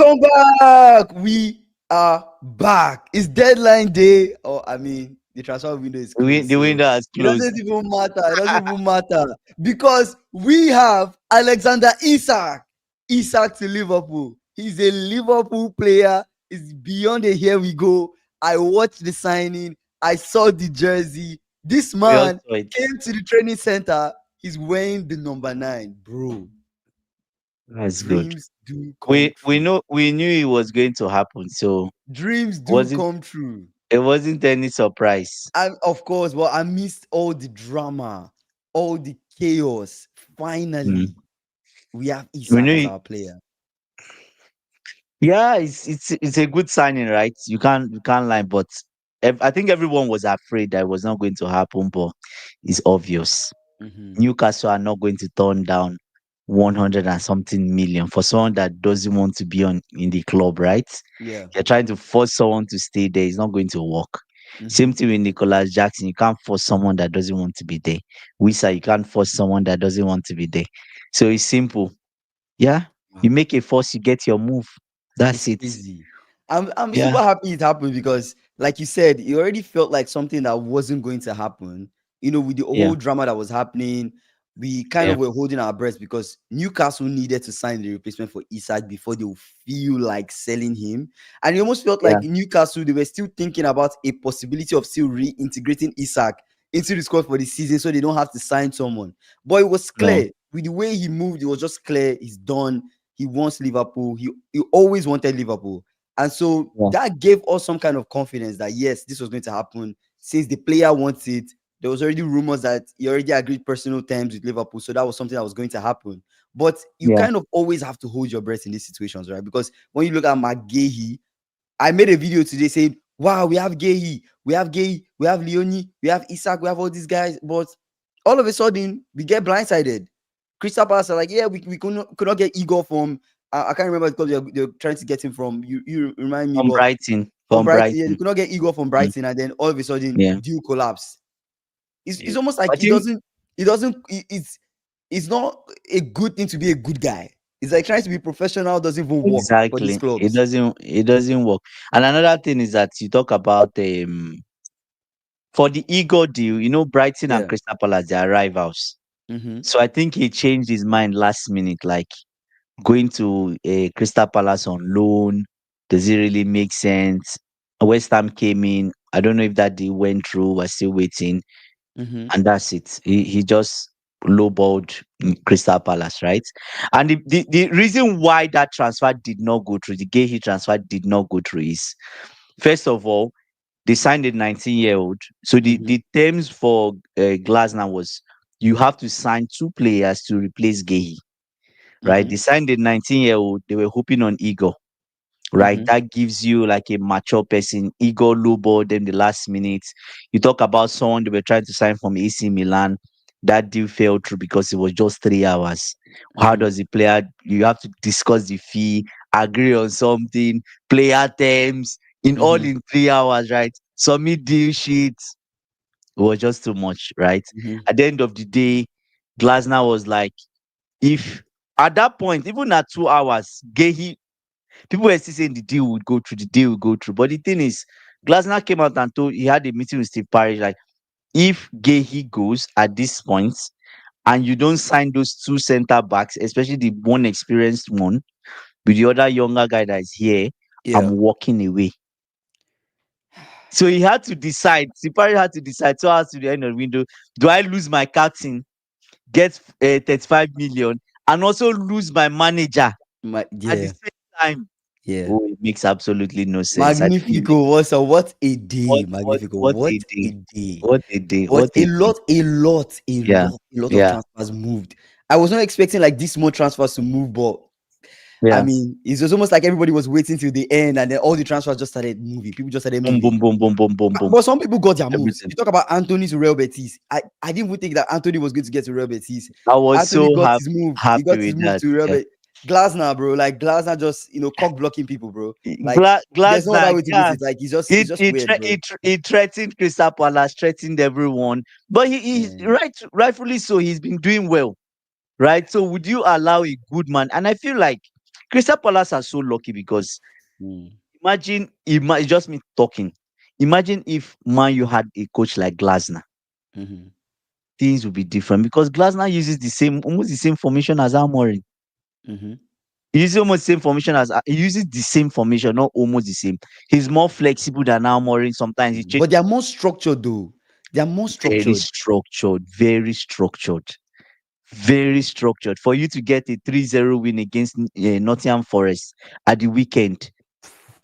Welcome back. We are back. It's deadline day. Or I mean, the transfer window is closed, The so window has it closed. doesn't even matter. It doesn't even matter because we have Alexander Isak. Isak to Liverpool. He's a Liverpool player. It's beyond a here we go. I watched the signing. I saw the jersey. This We all man saw it. came to the training center. He's wearing the number 9, bro. That's good. Dreams do come We true. know we knew it was going to happen, so Dreams do wasn't come true. it wasn't any surprise. And of course, but I missed all the drama, all the chaos. Mm. Finally, we have We Isak knew as it, our player. yeah, it's a good signing, right? You can't lie, but I think everyone was afraid that it was not going to happen, but it's obvious. Hmm. Newcastle are not going to turn down 100 and something million for someone that doesn't want to be on in the club, right? Yeah. You're trying to force someone to stay there. It's not going to work. Hmm. Same thing with Nicholas Jackson. You can't force someone that doesn't want to be there. Wisa, you can't force someone that doesn't want to be there. So it's simple. Yeah. You Wow. make a force, you get your move. That's It's it. easy. I'm super Yeah. happy it happened because, like you said, it already felt like something that wasn't going to happen. With the Yeah. whole drama that was happening, we kind Yeah. of were holding our breath because Newcastle needed to sign the replacement for Isak before they would feel like selling him. And it almost felt Yeah. like Newcastle, they were still thinking about a possibility of still reintegrating Isak into the squad for the season so they don't have to sign someone. But it was No. clear with the way he moved, it was just clear he's done. He wants Liverpool. He always wanted Liverpool. And so Yeah. that gave us some kind of confidence that yes, this was going to happen. Since the player wants it, there was already rumors that he already agreed personal terms with Liverpool. So that was something that was going to happen. But you Yeah. kind of always have to hold your breath in these situations, right? Because when you look at Guehi, I made a video today saying, wow, we have Guehi, we have Leone, we have Isak, we have all these guys. But all of a sudden, we get blindsided. Crystal Palace are like, yeah, we could not get Igor from, I can't remember because they're trying to get him from, you remind me, From but Brighton. from From Brighton, yeah, they Brighton. could not get Igor from Mm. Brighton. And then all of a sudden, Yeah. deal collapse. It's Yeah. almost like I think he doesn't, it's not a good thing to be a good guy. It's like trying to be professional doesn't even work for these exactly. It clubs. doesn't it doesn't work. And another thing is that you talk about for the Igor deal, Brighton and Yeah. Crystal Palace, they are rivals. Mm-hmm. So I think he changed his mind last minute, like going to Crystal Palace on loan. Does it really make sense? West Ham came in. I don't know if that deal went through. We're still waiting. Mm-hmm. And that's it. He just lowballed Crystal Palace, right? And the reason why that transfer did not go through, the Guehi transfer did not go through is, first of all, they signed a 19-year-old. So Mm-hmm. the terms for Glasner was you have to sign two players to replace Guehi, right? Mm-hmm. They signed a 19-year-old. They were hoping on Igor, right? Mm-hmm. That gives you like a mature person. Igor lowballed them the last minute. You talk about someone they were trying to sign from AC Milan. That deal fell through because it was just 3 hours. How Mm-hmm. does the player? You have to discuss the fee, agree on something, player terms, in all Mm-hmm. in 3 hours, right? Submit deal sheets. It was just too much, right? Mm-hmm. At the end of the day, Glasner was like, if at that point, even at 2 hours, Gehi, people were still saying the deal would go through, the deal would go through. But the thing is, Glasner came out and told he had a meeting with Steve Parish, like, if Gehi goes at this point and you don't sign those two center backs, especially the one experienced one, with the other younger guy that is here, I'm Yeah. walking away. So he had to decide. Sipari had to decide 2 hours to the end of the window. Do I lose my captain, get 35 million, and also lose my manager at the Yeah. same time? Yeah. Oh, it makes absolutely no sense. I think it Magnifico. What a day, Magnifico. what What a a day. day. What a day. But What a day. Yeah. a lot of Yeah. transfers moved. I was not expecting like this more transfers to move, but I Yeah. mean, it was almost like everybody was waiting till the end, and then all the transfers just started moving. People just started Boom, moving. boom, boom, boom, boom, boom, boom. But some people got their moves. Everything. You talk about Anthony to Real Betis. I didn't even think that Anthony was going to get to Real Betis. I was Anthony so got his move. He happy got his with move that. to Real Yeah. Betis. Glasner, bro. Like Glasner just cock blocking people, bro. Like there's no other Glasner, way to put yeah. it. Like it's just weird, bro. He threatened Crystal Palace, threatened everyone. But he's Yeah. rightfully so. He's been doing well, right? So would you allow a good man? And I feel like Crystal Palace are so lucky because Mm, it's just me talking. Imagine if Man U had a coach like Glasner, mhm, things would be different because Glasner uses almost the same formation as Amorim. mhm. He uses almost the same formation he uses the same formation, not almost the same. He's more flexible than Amorim. Sometimes he changes. But they are more structured though. They are more Very structured. structured, very structured, very structured. For you to get a 3-0 win against Nottingham Forest at the weekend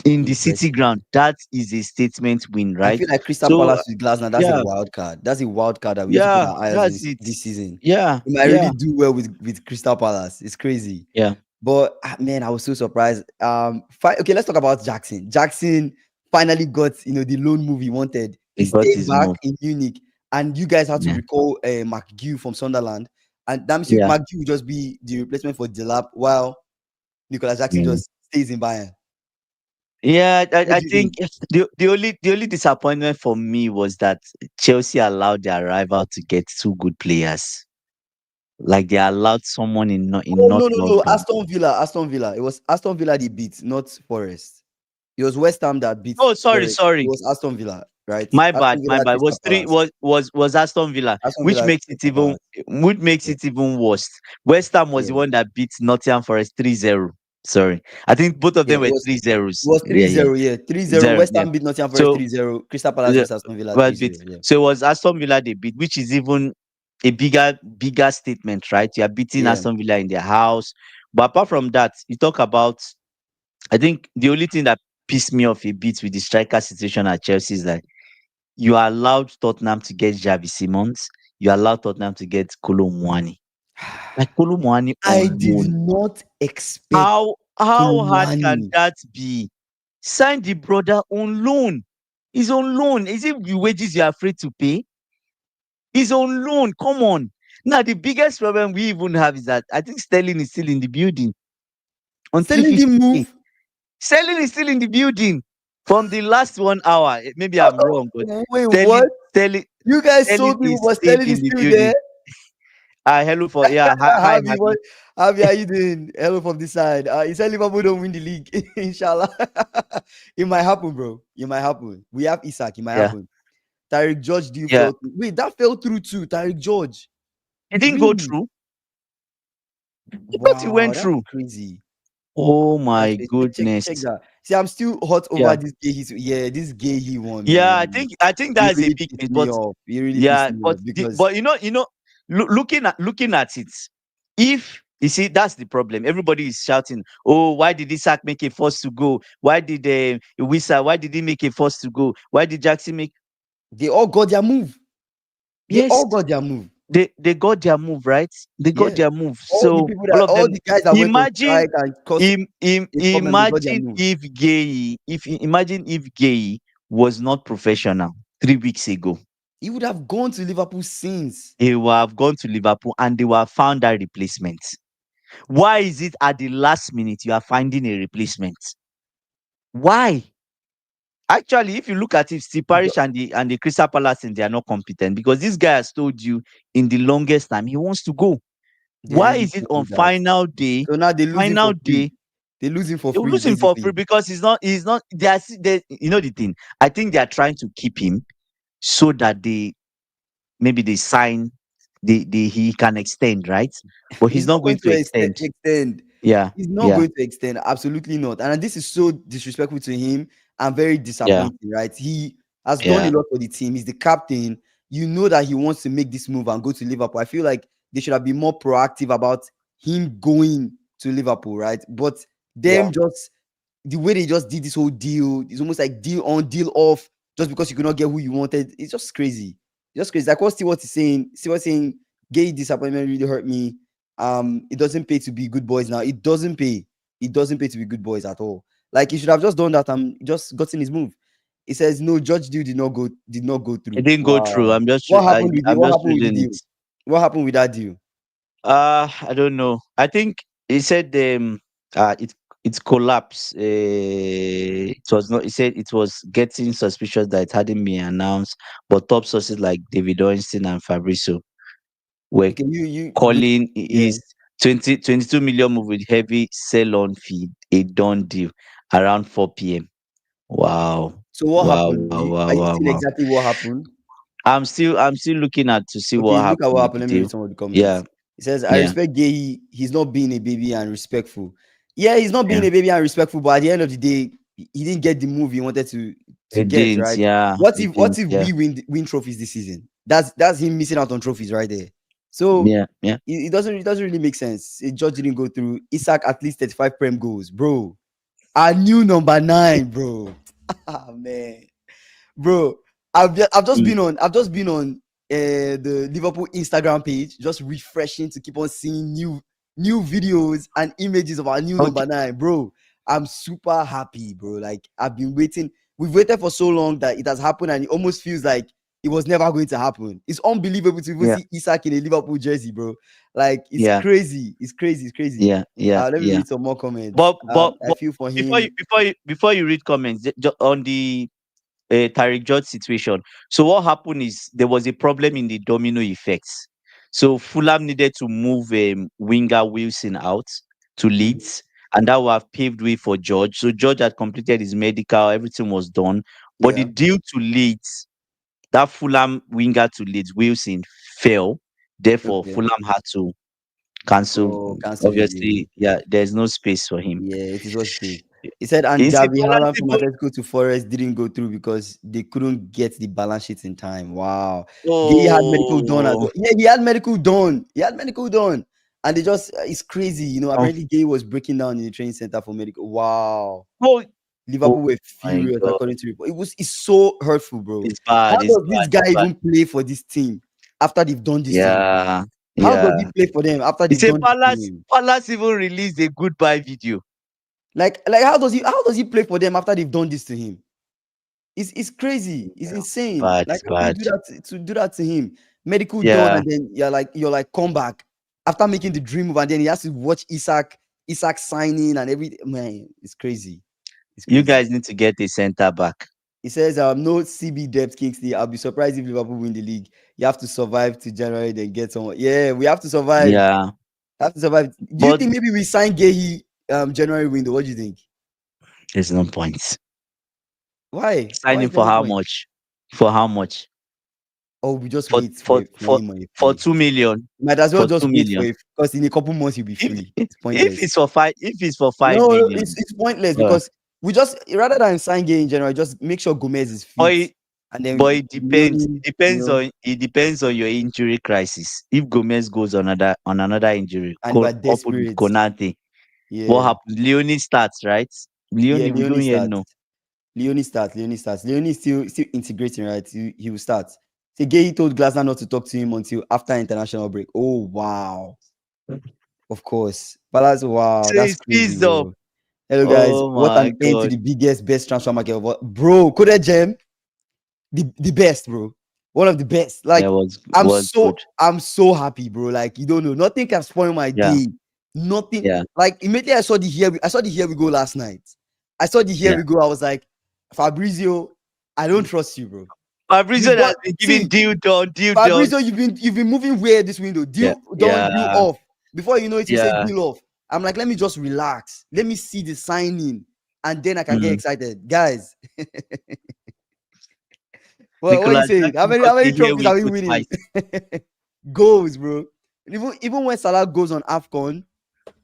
in the City Impressive. ground, that is a statement win, I right? feel like Crystal So Palace with Glasner, that's a yeah, wild card. That's a wild card that we need to put yeah, our eyes on that's it. this season. Yeah, We might really yeah, do well with Crystal Palace. It's crazy. yeah. But man, I was so surprised. Okay, let's talk about Jackson. Jackson finally got the loan move he wanted. He He got stayed his back move. in Munich, and you guys had to Yeah, recall McGew from Sunderland, and that means yeah. McGew will just be the replacement for Delap while Nicolas Jackson Mm. just stays in Bayern. Yeah, What I do you think think? the only disappointment for me was that Chelsea allowed their rival to get two good players. Like they allowed someone in Oh North no, no, no! London. Aston Villa, Aston Villa. It was Aston Villa they beat, not Forest. It was West Ham that beat Oh, sorry, Forest. It sorry. was Aston Villa, right? My bad, Aston my Villa, bad. Crystal Was three Palace. was Aston Villa, Aston which Villa, makes it Crystal Palace. Yeah, even worse. West Ham was the yeah. one that beat Nottingham Forest 3-0. Sorry. I think both of Yeah, them it were was three it zeros. was Yeah, yeah. 3-0. Yeah, 3-0. Zero, West yeah. Ham beat Nottingham Forest So 3-0. Crystal Palace yeah, versus Aston Villa was beat. 3-0. Yeah. So it was Aston Villa they beat, which is even a bigger statement, right? You are beating Yeah. Aston Villa in their house. But apart from that, you talk about I think the only thing that pissed me off a bit with the striker situation at Chelsea is that you allowed Tottenham to get Javi Simons. You allowed Tottenham to get Kolo Muani. Like Kolo Muani I on did loan. not expect How hard can Kolomwani. that be? Sign the brother on loan. He's on loan. Is it the wages you're afraid to pay? He's on loan. Come on. Now the biggest problem we even have is that I think Sterling is still in the building on Sterling didn't 350k. move. Sterling is still in the building from the last 1 hour. Maybe I'm wrong, but Wait, Sterling, what? Sterling, You guys Sterling sold people, is but still Sterling is in the still there. building. Hello for yeah. Hi, Javi, Happy. what? Javi, how you doing? Hello from this side. He said Liverpool don't win the league. Inshallah. It might happen, bro. It might happen. We have Isak. It might Yeah, happen. Tyreek George deal yeah. fell through. Wait, that fell through too. Tyreek George. It didn't go Really? through. I thought it Wow, went that's through. crazy. Oh That's my crazy. Check goodness. that. See, I'm still hot over Yeah, this Guehi. Yeah, this Guehi one, yeah. man. I think He that's a really big pissed miss. me But off. He really pissed yeah, me but off because looking at it, if you see that's the problem. Everybody is shouting, "Oh, why did Isaac make a force to go? Why did Wisa? Why did he make a force to go? Why did Jackson make?" they all got their move. They Yes, all got their move. they got their move, right? They got Yeah. their move. So all of All them. the guys that went on Imagine, strike and caused a problem, they got their move. imagine if Gay was not professional 3 weeks ago, He would have gone to Liverpool since. he would have gone to Liverpool and they would have found that replacement. Why is it at the last minute you are finding a replacement? Why? Actually, if you look at it, Steve Because Parish and the Crystal Palace, and they are not competent because this guy has told you in the longest time he wants to go. they Why really is it on told that. So now they lose him for final free. day, They lose him for they will free, lose him for basically. free because he's not, you know the thing. I think they are trying to keep him so that maybe they sign, he can extend, right? But he's He's not not going going to to extend. extend. Yeah, He's not yeah, going to extend. Absolutely not. And this is so disrespectful to him and very yeah, disappointing, right? He has done a yeah, lot for the team. He's the captain. You know that he wants to make this move and go to Liverpool. I feel like they should have been more proactive about him going to Liverpool, right? But yeah. them just the way they just did this whole deal, it's almost like deal on, deal off, just because you could not get who you wanted. It's just crazy. Just crazy. Like what Stewart is saying, Stewart saying gay disappointment really hurt me. It doesn't pay to be good boys now. It doesn't pay. It doesn't pay to be good boys at all. Like he should have just done that and just gotten his move. He says no, Judge deal did not go It through. didn't go through. Wow. What happened with it? I'm What just happened with the reading it. deal? What happened with that deal? I don't know. I think he said it collapsed. It was not. He said it was getting suspicious that it hadn't been announced, but top sources like David Ornstein and Fabrizio were Okay, you calling yeah. 22 million move with heavy sell-on fee, a done deal around 4 p.m. Wow. So what Wow, happened? wow, wow, Are you wow, seeing wow. exactly what happened? I'm still looking at to see Okay, what look at happened what with happened. the Let me read deal. some of the Yeah, comments. It says, I yeah, respect Guehi. He's not being a baby and respectful. Yeah, he's not being yeah. a baby and respectful, but at the end of the day, he didn't get the move he wanted to It get, didn't, right? yeah. What It if what didn't, if yeah. we win trophies this season? That's him missing out on trophies right there. So Yeah, yeah. it doesn't really make sense. George didn't go through. Isaac at least 35 prem goals, bro. Our new number 9, bro. Ah, man, bro. Mm. I've just been on the Liverpool Instagram page, just refreshing to keep on seeing new videos and images of our new Okay. number 9, bro. I'm super happy, bro. Like, I've been waiting. We've waited for so long that it has happened, and it almost feels like it was never going to happen. It's unbelievable to even Yeah, see Isak in a Liverpool jersey, bro. Like, it's yeah, crazy. It's crazy. It's crazy. yeah, yeah, Let me yeah. read some more comments. But but I but feel for before you him. before you before you read comments on the Tariq George situation. So what happened is there was a problem in the domino effects. So Fulham needed to move winger Wilson out to Mhm. Leeds, and that would have paved way for George. So George had completed his medical, everything was done. But the Yeah. deal to Leeds, that Fulham winger to Leeds, Wilson, fell. Therefore, Okay. Fulham had to cancel. Oh, cancel the deal. Obviously, yeah, there's no space for him. Yeah, it is what it is. He said, and You see, Gabby Palace Haaland from even. Atletico to Forest didn't go through because they couldn't get the balance sheet in time. Wow. Gay had medical done as Oh, well. Yeah, he had medical done. He had medical done. And they just, it's crazy. um, Apparently Gay was breaking down in the training center for medical. Wow. oh, oh Liverpool were my furious God. according to report. It's so hurtful, bro. It's How bad. It's does this bad. guy It's bad. even play for this team after they've done this to him? Yeah. How does he Yeah. play for them after He they've said done this to Palace. him? Palace even released a goodbye video. Like how does he play for them after they've done this to him? It's crazy. It's Yeah. insane. Bad. Like, It's how can you bad. do that to him? Medical done, Yeah. and then you're like come back after making the dream move, and then he has to watch Isak signing and everything. Man, it's crazy. It's You crazy. guys need to get a center back. He says, no CB depth, Kingsley. I'll be surprised if Liverpool win the league. You have to survive to January, then get someone. Yeah, we have to survive. Yeah. Have to survive. Do you But think maybe we sign Guehi January window? What do you think? there's no point. Why? Why Signing is there for no how point? much? For how much? Oh, we just For wait for for for him on a for free. 2 million. Might as well For just two wait for million. it because in a couple months he'll be If free. if It's pointless. it's for five, if it's for five No, it's million, it's pointless uh, because we just rather than sign Gay in general, just make sure Gomez is but fit, it, and but then it depends. Leonie, It depends on your injury crisis. If Gomez goes on another injury, and we're coupled with desperate. Konate, what Yeah, happens? Leonie starts, right? yeah. Leonie, we Leonie don't yet know. starts. Leonie starts. Leonie starts. Leonie is still integrating, right? He will start. So Gay told Glasner not to talk to him until after international break. Oh wow, of course. Palace, wow, So that's he's crazy, pissed off. bro. Hello guys, Oh what my an end to god. the biggest best transfer market of all. Bro, Coded Gem, the best, bro. One of the best. Yeah, Like, I'm was good. so I'm so happy, bro. Like, you don't know. Nothing can spoil my Yeah, day. Nothing. yeah, Like, immediately I saw the here we go last night. I saw the here yeah. we go. I was like, Fabrizio, I don't trust you, bro. Fabrizio You've got has been giving see deal done, deal done. Fabrizio, you've been moving weird this window. Yeah, Deal done, deal yeah, off. Before you know it, you say yeah. deal off. I'm like, let me just relax. Let me see the signing, and then I can get Mm. excited, guys. What you Nicolas saying? How Jackson many got how many the here trophies we are we go winning? twice. Goals, bro. Even when Salah goes on AFCON,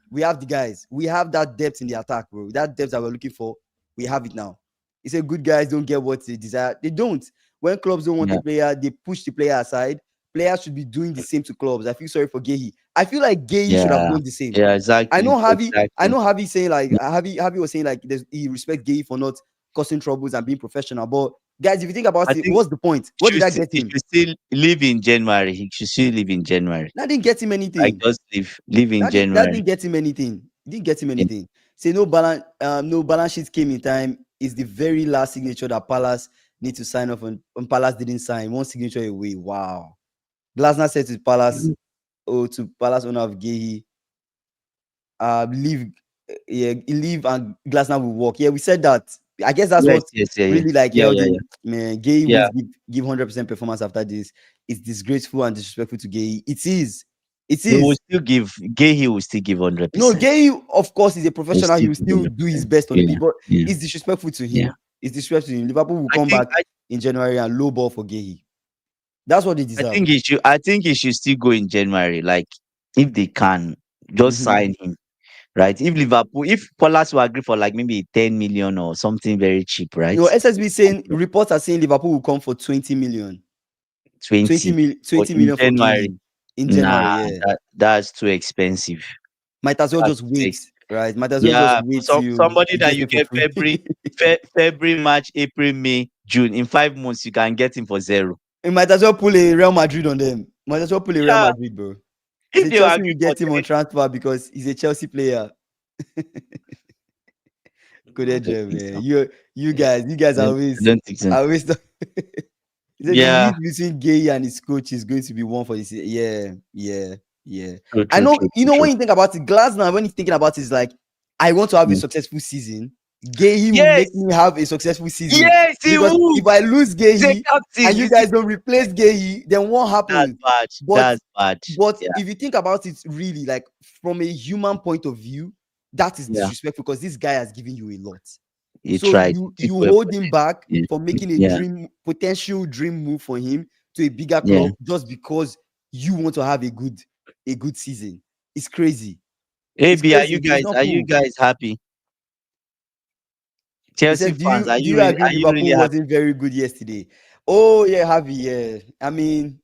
we have the guys. We have that depth in the attack, bro. That depth that we're looking for, we have it now. He said good guys don't get what they desire. They don't. When clubs don't want a Yeah, player, they push the player aside. Players should be doing the same to clubs. I feel sorry for Guehi. I feel like Guehi should have yeah, done the same. yeah. I Exactly, know Javi. I exactly. know Javi saying like Javi was saying like he respects Guehi for not causing troubles and being professional. But guys, if you think about I it, think what's the point? What did I get he him? should still live in January. He should still live in January. That didn't get him Like anything. just live in That January. didn't get him anything. It didn't get him In- anything. Say no balance sheet came in time. Is the very last signature that Palace need to sign off on. And Palace didn't sign. One signature away. Wow. Glasner said to Palace owner of Guehi, leave, yeah, leave and Glasner will walk. Yeah, we said that. I guess that's Yes, what yes, yeah, yeah, really like yeah, held yeah, yeah. him. Man, Guehi Yeah. won't give 100% performance after this. It's disgraceful and disrespectful to Guehi. It is. It He will is. still give Guehi will still give hundred No, percent. Gay, of course, is a Will professional. He still will give still hundred do his percent. best on the Yeah, pitch, but yeah, it's disrespectful to yeah. him. It's disrespectful to him. Liverpool will I come think back in January and low ball for Gay. That's what they I deserve. think he should. I think he should still go in January. Like if they can, just Mhm. sign him. Right? If Liverpool, if Palace will agree for like maybe 10 million or something very cheap, right? No, SSB saying reports are saying Liverpool will come for 20 million. 20 20 mil, or 20 in million for January. Gay in Nah, January. Yeah. that's too expensive. Might as well That's just too wait, ex- right? Might as well just Yeah, for wait some till somebody you that get you it for get free. February, March, April, May, June. In 5 months, you can get him for zero. You might as well pull a Real Madrid on them. Might as well pull a Real Yeah, Madrid, bro. if Say they will Chelsea agree will for get him on 10, transfer because he's a Chelsea player. I Good don't job, think man. so. You guys I don't think so. are always. He said the Yeah, heat between Gay and his coach is going to be one for this. Yeah, yeah, yeah. true, I true, know. true, You true, know true. when you think about it, Glasner. When he's thinking about it, is like, I want to have a Mm. successful season. Gay will make Yes, me have a successful season yes, he because would. if I lose He's a Gay and captain. you You see, guys don't replace Gay, then what that's happens? bad. But That's bad. but Yeah, if you think about it, really, like from a human point of view, that is yeah. disrespectful because this guy has given you a lot. He So tried. Took you away hold him back potential. for making a Yeah, potential dream move for him to a bigger yeah. club just because you want to have a good season. It's crazy. Hey, It's B, crazy. It's not are you cool. guys happy? He Chelsea said, "Do fans, you do you agree are you really Liverpool happy? wasn't very good yesterday?" Oh yeah, Harvey. Yeah, I mean,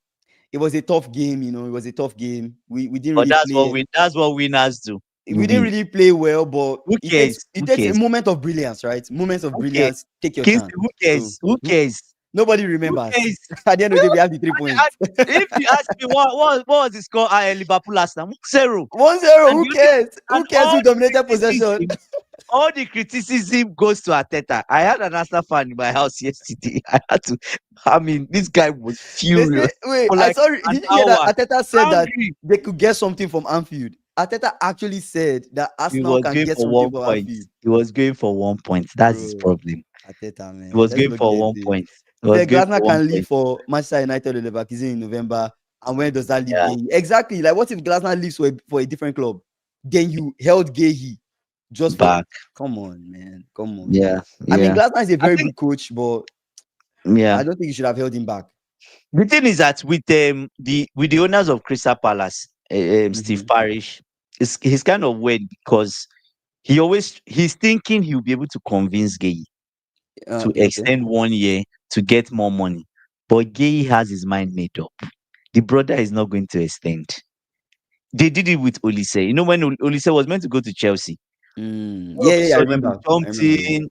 it was a tough game. It was a tough game. We didn't But really play. that's what winners do. You We didn't win. really play well, but Who it takes cares? it Who takes a cares? moment of brilliance, right? Moments of Who cares? brilliance. Take your Kingston, chance. who So cares? Who cares? nobody Who remembers. cares? At the end of the day, we have the three And points. if you ask me what was the score at Liverpool last time? 0. 1-0. And Who the only cares? Who and cares who dominated possession? all the criticism goes to Ateta. I had an Arsenal fan in my house yesterday. I mean, this guy was They say, furious wait, for I like saw. an Did you hear that hour. Ateta said that Angry. they could get something from Anfield? Ateta actually said that He Arsenal was can going get for something one from point. Anfield. He was going for 1 point. That's his Bro, problem. Ateta, He man. was Let's going not for get one it. point. He He was said going for Glasner one can leave point. for Manchester United or Leverkusen in November. And when does that leave Yeah. Guehi? Exactly. Like, what if Glasner leaves for a different club? Then you held Guehi just for. Back. Come on, man. Come on. Yeah. I mean, Yeah. Glasner is a I very think good coach, but yeah. I don't think you should have held him back. The thing is that with the owners of Crystal Palace, Steve Mhm. Parish, he's kind of weird because he's thinking he'll be able to convince Gay to Okay. extend 1 year to get more money. But Gay has his mind made up. The brother is not going to extend. They did it with Olise. You know, when Olise was meant to go to Chelsea, all Yeah, of a yeah, yeah, I sudden he remember. I jumped remember. in, Yeah.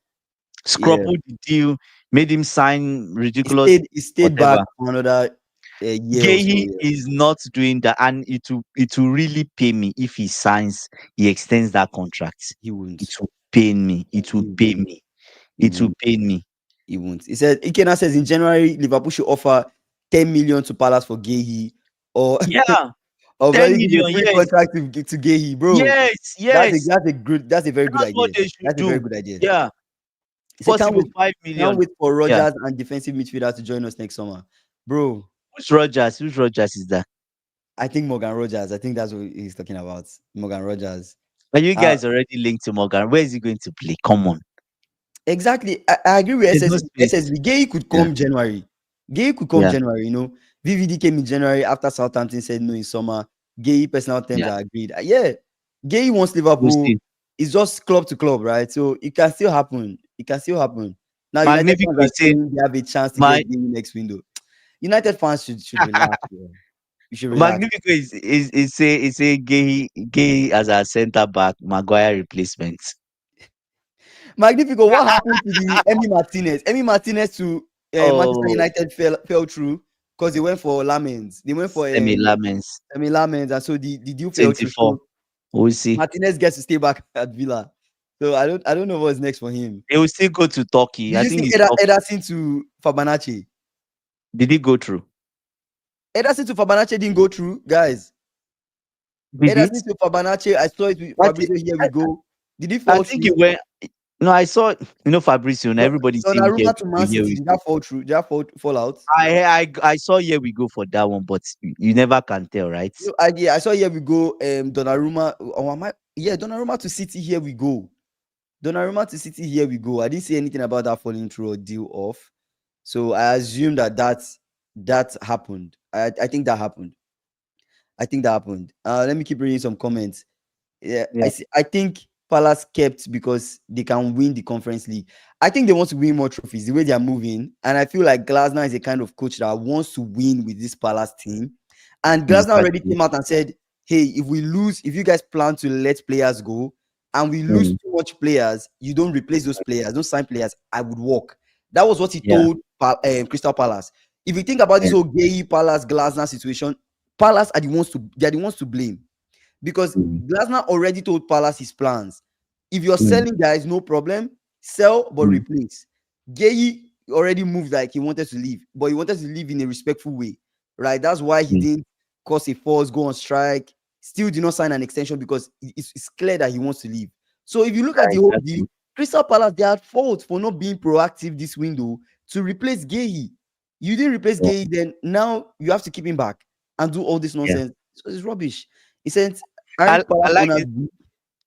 scrupled the deal, made him sign He ridiculous stayed he stayed back whatever. for another year or so. Gehi Yeah. is not doing that, and it will really pay me if he extends that contract. He It won't. will pain me. It will He pay won't. me. He It will won't. pain me. He won't. He said Ikena says in January Liverpool should offer 10 million to Palace for Gehi or Yeah, or 10 probably give a million. free Yes, contract to Gehi, bro. yes, That's a yes. that's a good that's a very good That's what idea. they should That's a very do. good idea. Yeah, He said possible five can't million. wait for Yeah. Rogers and defensive midfielder to join us next summer. Bro, Who's Rogers? Who's Rogers is that? I think Morgan Rogers. I think that's what he's talking about. Morgan Rogers. Are you Uh, guys already linked to Morgan? Where is he going to play? Come on. exactly. I agree with There's no space. SSB. Gay could Yeah, come January. Gay could come yeah, January, VVD came in January after Southampton said no in summer. Gay personal terms yeah. are agreed. Yeah. Gay wants We'll Liverpool. see. It's just club to club, right? So it can still happen. It can still happen. Now, United Magnifico fans are is saying saying they have a chance to my get Gay next window. United fans should relax. Yeah. You should relax. Magnifico is a gay as a centre back, Maguire replacement. Magnifico, what happened to the Emi Martinez? Emi Martinez to Manchester Oh, United fell through because they went for Lamens. They went for Semi Lamens, Lamens, and so the deal fell through. 24. So We'll see. Martinez gets to stay back at Villa. So I don't know what's next for him. He will still go to Turkey. Did I you think see it's Turkey. Ederson to Fabanache? Did he go through? Ederson to Fabanache didn't go through, guys. Did it? Ederson to Fabanache, I saw it with I think Fabrizio. Here we go. Did he I fall think he through? went. No, I saw, Fabrizio, and Do- everybody saying here Donnarumma to we Man go, here City, we did go. that fall through? Did that fall out? I saw here we go for that one, but you never can tell, right? No, I saw here we go. Donnarumma. Oh, am I? Yeah, Donnarumma to City. Here we go. Donnarumma to City. Here we go. I didn't see anything about that falling through or deal off. So I assume that happened. I think that happened. I think that happened. Let me keep reading some comments. Yeah, Yeah. I think Palace kept because they can win the Conference League. I think they want to win more trophies the way they are moving, and I feel like Glasner is a kind of coach that wants to win with this Palace team. And Glasner already Exactly. came out and said, "Hey, if we lose, if you guys plan to let players go, and we lose Mm, too much players, you don't replace those players, don't sign players. I would walk." That was what he yeah. told Crystal Palace. If you think about Yeah. this whole Guehi Palace Glasner situation, Palace are the ones to they are the ones to blame because Mm, Glasner already told Palace his plans. If you're mm, selling guys, no problem. Sell but mm, replace. Gay already moved like he wanted to leave, but he wanted to leave in a respectful way, right? That's why he mm. didn't cause a force, go on strike. Still did not sign an extension because it's clear that he wants to leave. So if you look at Yeah, the whole deal, exactly. Crystal Palace they are at fault for not being proactive this window to replace Gay. You didn't replace Yeah. Gay, then now you have to keep him back and do all this Yeah. nonsense. So it's rubbish. He said, I aren't I Palace like owners this. weak?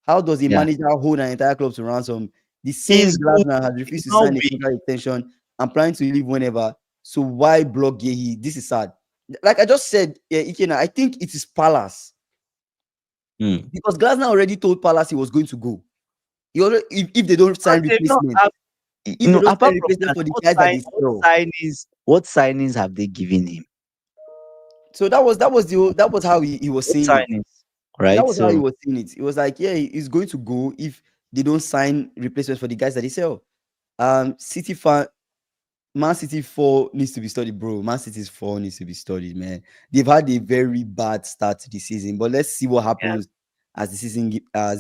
How does a Yeah. manager hold an entire club to ransom? The same He's good. Glasner has He's refused to not sign a weak. contract extension and planning to leave whenever. So why block Guehi? This is sad. Like I just said, yeah, Ikena, I think it is Palace Mm. because Glasner already told Palace he was going to go. He already, if they don't But sign they've not replacement, have, if they don't sign apart from replacement that, for the guys that they sell. what signings have they given him? So that was how he was What saying it. signings? That Right? was how he So was saying it. It was like, yeah, he's going to go if they don't sign replacements for the guys that they sell. City fan Man City 4 needs to be studied, bro. Man City's 4 needs to be studied, man. They've had a very bad start to the season, but let's see what yeah, happens as the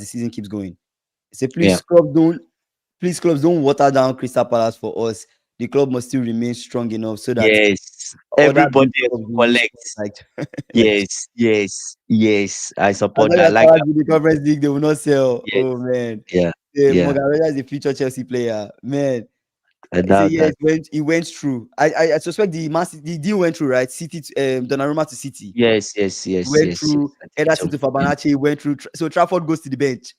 season keeps going. So yeah. please clubs don't water down Crystal Palace for us. The club must still remain strong enough so that Yes. other Everybody big has to clubs will respect. collect. Like Yes, yes, yes. I as support long that. as Like Palace in the Conference League, they will not sell. yes, Oh man, yeah, yeah. Morgan Rogers is a future Chelsea player, man. I I say doubt yes, that. it went through. I suspect the deal went through, right? City to Donnarumma to City Yes, yes, yes, went yes, yes. through. I think Ederson so. to Yeah. Fabanachi went through. So Trafford goes to the bench.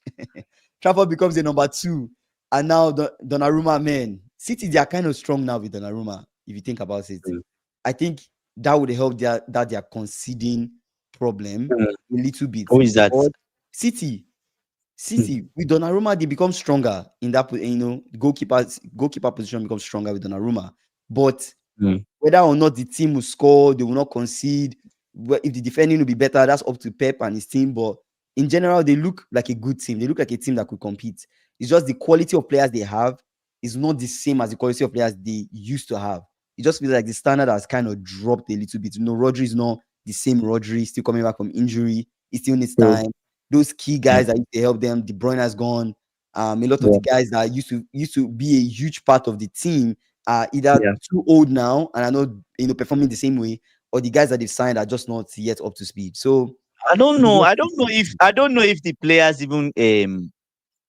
Trafford becomes the number two, and now Donnarumma, man, City they are kind of strong now with Donnarumma. If you think about it, Mm. I think that would help their conceding problem Mm. a little bit. Who is that? But City, Mm. City with Donnarumma, they become stronger in that. Goalkeeper position becomes stronger with Donnarumma, but Mm. whether or not the team will score, they will not concede. If the defending will be better, that's up to Pep and his team. But in general, they look like a good team. They look like a team that could compete. It's just the quality of players they have is not the same as the quality of players they used to have. It just feels like the standard has kind of dropped a little bit. Rodri is not the same Rodri, still coming back from injury. He still needs True. time. Those key Yeah, guys that used to help them, De Bruyne has gone. A lot of yeah, the guys that used to be a huge part of the team are either yeah. too old now and are not performing the same way, or the guys that they've signed are just not yet up to speed. So I don't we know. just I need don't to know if see. the players even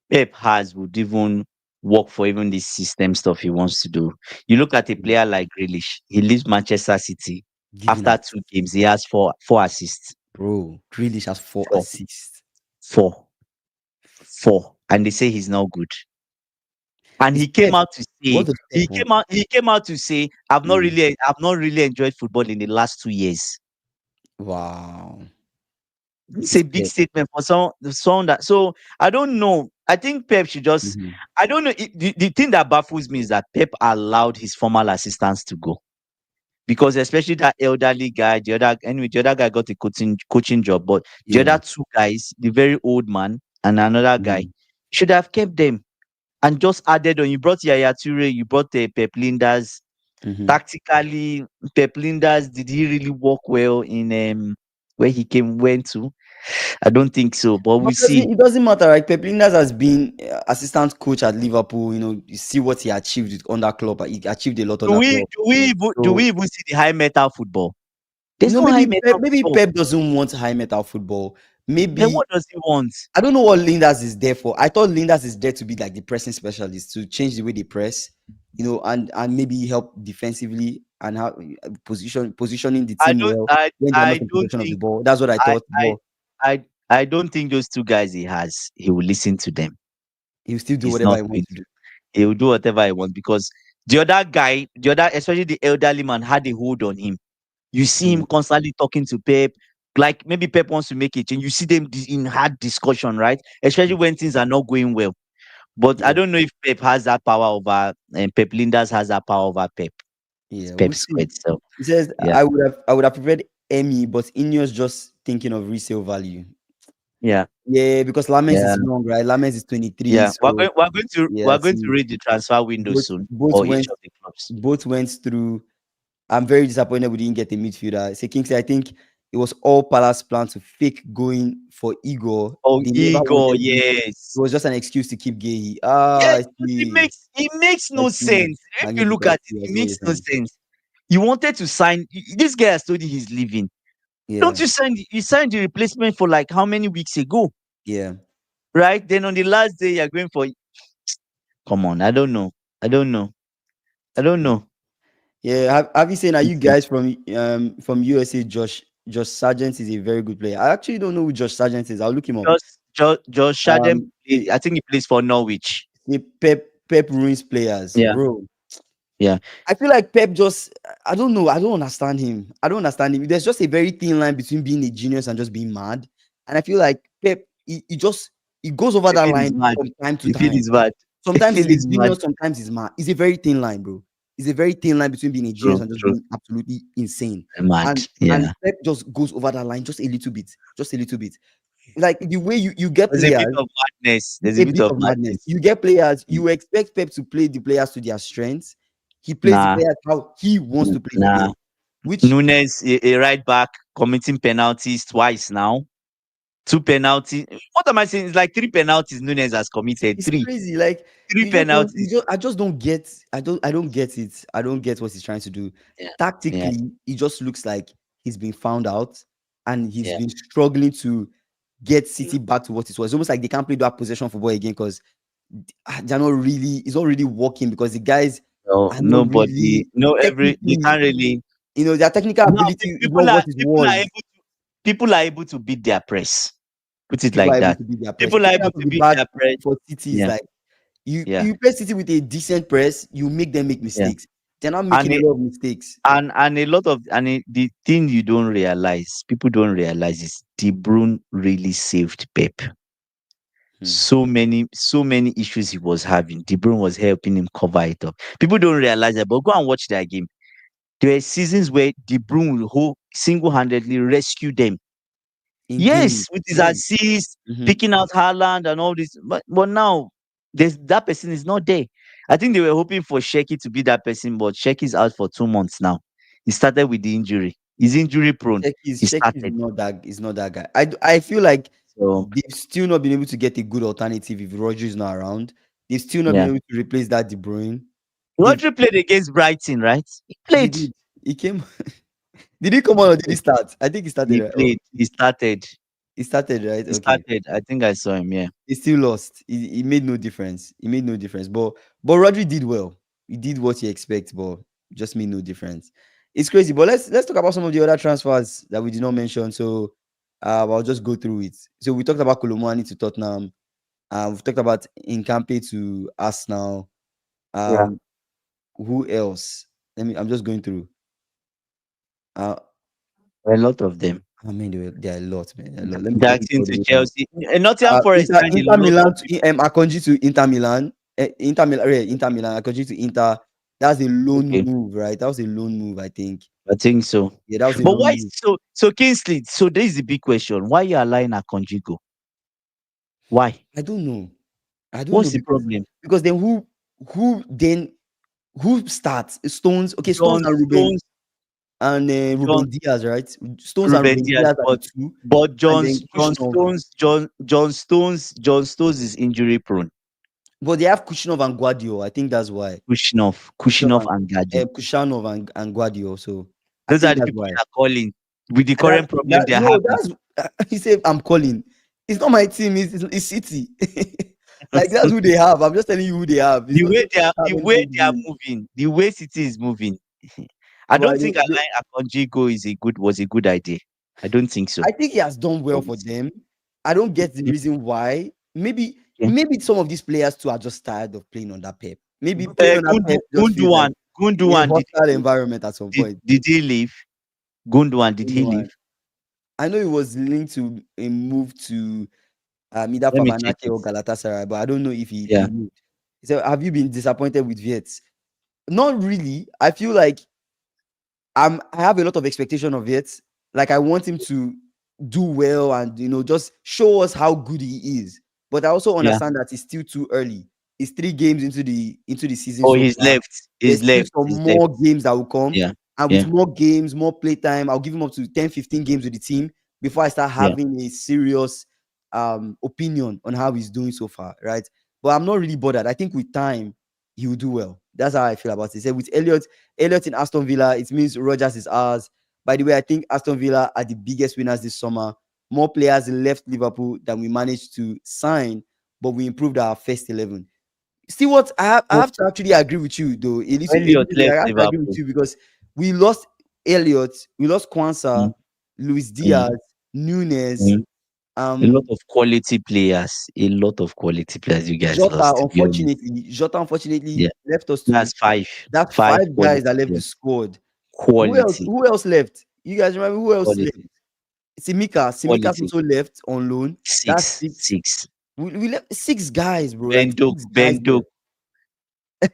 Pep has would even work for even this system stuff he wants to do. You look at a player like Grealish, he leaves Manchester City. Giving After us, 2 games, he has four assists. bro. Grealish has 4 Four, assists. four, four. And they say he's not good. And It's Pep. What does Pep want? he came out to say, Mm. I've not really enjoyed football in the last 2 years. Wow, It's it's a big Pep. statement for someone that. So I don't know. I think Pep should just. Mhm. I don't know. The thing that baffles me is that Pep allowed his former assistants to go, because especially that elderly guy, the other guy got a coaching job, but the Yeah. other two guys, the very old man and another guy, Mhm. should have kept them and just added on. You brought Yaya Toure, you brought Pep Linders. Mhm. Tactically, Pep Linders, did he really work well in where he went to? I don't think so, but But we'll see. it doesn't matter, right? Pep Linders has been assistant coach at Liverpool. You see what he achieved on that club. He achieved a lot on that club. Do So we even see the high metal football? There's no high maybe Pep, metal maybe football. Pep doesn't want high metal football. Then Maybe what does he want? I don't know what Lindas is there for. I thought Lindas is there to be like the pressing specialist to change the way they press, and maybe help defensively and how positioning the I team don't well I when they're I not in don't possession of the think ball. That's what I I thought. I But I don't think those two guys he will listen to them. he'll still do He's whatever not he going wants to to. do. He will do whatever he wants because the other guy, especially the elderly man, had a hold on him. You see him Mm, constantly talking to Pep. Like maybe Pep wants to make a change. You see them in hard discussion, right? Especially when things are not going well. But I yeah, don't know if Pep has that power over, and Pep Lindas has that power over Pep. It's yeah, we'll Pep see. squared. So He says yeah, I would have preferred Emmy, but Ineos just thinking of resale value. yeah, Yeah, because Lamens yeah, is young, right? Lamens is 23, yeah. so We're yeah, going see, to read the transfer window both soon, both or each went of the clubs. both went through. I'm very disappointed we didn't get a midfielder. Say Kingsley, I think it was all Palace plan to fake going for Igor. Oh, They never Igor, wanted him. It yes. was just an excuse to keep Guehi. Yes, I but see. it makes I no see. sense. If I you get it. look I at it, see. I it see what you're makes no saying. sense. You wanted to sign this guy has told you he's leaving. Yeah. Don't you signed the replacement for like how many weeks ago? Yeah. Right? Then on the last day you're going for come on, I don't know. I don't know. I don't know. Yeah. Have you seen? Are you It's a- guys from USA? Josh Sargent is a very good player. I actually don't know who Josh Sargent is. I'll look him up. Just Shadem Say, I think he plays for Norwich. say Pep ruins players, Yeah, bro. yeah. I feel like Pep just I don't know. I don't understand him. I don't understand him. There's just a very thin line between being a genius and just being mad. And I feel like Pep, he goes over You that feel he's line mad. from time to You feel time. he's mad. You Sometimes feel he's a he's mad. genius, sometimes he's mad. It's a very thin line, bro. It's a very thin line between being a genius True, and just true. being absolutely insane. Mad. And Yeah. Pep just goes over that line just a little bit, just a little bit. Like the way you get There's a bit players, of madness. There's a a bit bit of of madness. madness. You get players, Mm. you expect Pep to play the players to their strengths. He plays the Nah, players how he wants to play the nah. players, which Nunes, a right back, committing penalties twice now. Two penalties. What am I saying? It's like three penalties Nunes has committed. is Three. crazy. Like Three penalties. I just don't get I don't get it. I don't get what he's trying to do. Yeah. Yeah. Tactically, it just looks like he's been found out and he's Yeah. been struggling to get City back to what it was. It's almost like they can't play that possession football again because they're not really it's not really working because the guys No, are not nobody, really no, they technically, can't really. their technical Now, ability is not what it was. people are able to beat their press. Put it People are like able that. to beat their press. People are Taking able out of to the beat bag their press. for City is Yeah. like you Yeah. you play City with a decent press, you make them make Yeah. mistakes. They're not And making a it, lot of mistakes. and a lot of the thing you don't realize, people don't realize is De Bruyne really saved Pep. Hmm. So many issues he was having. De Bruyne was helping him cover it up. People don't realize that, but go and watch that game. There were seasons where De Bruyne will single-handedly rescue them. In game, Yes, with his yeah. assist, Mhm. picking out Haaland and all this. But now there's that person is not there. I think they were hoping for Sheki to be that person, but Sheki's out for 2 months now. He started with the injury. He's injury prone. He Sheki started. is not that guy. I feel like So they've still not been able to get a good alternative if Rodri is not around. They've still not been yeah. able to replace that De Bruyne. They've Rodri played against Brighton, right? He they played. did. He came. Did he come on or did he start? I think he started. He Right? Oh, played. He started. he started, right? He Okay. started. I think I saw him. Yeah. He still lost. He made no difference. He made no difference. But Rodri did well. He did what you expect, but just made no difference. It's crazy. But let's talk about some of the other transfers that we did not mention. So I'll just go through it. So we talked about Kolomani to Tottenham. We've talked about Incampe to Arsenal. Yeah. Um, who else? I'm just going through. Uh, A lot of them. I mean, there are a lot, man. A lot. Let me Jackson call the to names. Chelsea. Nottingham Forest signed a Inter lot of Milan people. to Akonji to Inter Milan. Inter Milan. Akonji to Inter. That's a loan Okay. move, right? That was a loan move, I think. I think so. Yeah, that was a But loan why move. so Kingsley? So there is the big question. Why you allowing Akonji go? Why? I don't know. I don't know What's the because problem? then who then who starts Stones? Okay, Stones John and Stones, John Ruben Diaz, right? Stones and Ruben Ruben Diaz, Diaz are the two, but and then Kushnov. John Stones is injury prone. But they have Kushnov and Guardio. I think that's why. Kushinov and Gadi. Kushanov and Guardio. So I Those are think the that's people why. you are calling with the And current problem they're no, having. He said, I'm calling. It's not my team, it's City. Like that's who they have. I'm just telling you who they have. It's The not way doesn't they are, have the way anything to they do are with it. moving, the way City is moving, I But don't think allowing Akonji go is a good was a good idea. I don't think so. I think he has done well for them. I don't get the reason why. Okay. Maybe some of these players too are just tired of playing on that Pep. Maybe playing on that Pep just feels like a Gunduan, hostile environment at some point. did he leave? Gunduan, did You he know, leave? I know it was linked to a move to either Let me check Fabanache it. or Galatasaray, but I don't know if he Yeah, moved. So have you been disappointed with Viet? Not really. I feel like I have a lot of expectation of it. Like I want him to do well and just show us how good he is. But I also yeah. understand that it's still too early. It's 3 games into the season Oh, so he's far. left. There's He's still left. some He's left. more games that will come. Yeah, And with yeah, more games, more play time, I'll give him up to 10, 15 games with the team before I start yeah. having a serious opinion on how he's doing so far. Right. But I'm not really bothered. I think with time, he will do well. That's how I feel about it. So with Elliot in Aston Villa, it means Rogers is ours. By the way, I think Aston Villa are the biggest winners this summer. More players left Liverpool than we managed to sign, but we improved our first 11. See what I Oh, have to actually agree with you though. A Elliot little bit, left I have to agree with Liverpool. you because we lost Elliot, we lost Kwanzaa, Mm, Luis mm, Diaz, Nunes, mm. A lot um, of quality players. A lot of quality players you guys Jota. lost, to be honest. Unfortunately Yeah, left us to that's five. that Five five guys quality that left the players. squad. Who else? Quality. Who else left? You guys remember who else left? Quality. Simika's Quality. also left on loan. That's Six. six. Six. We left six guys, bro. Like Benduk. six guys Benduk.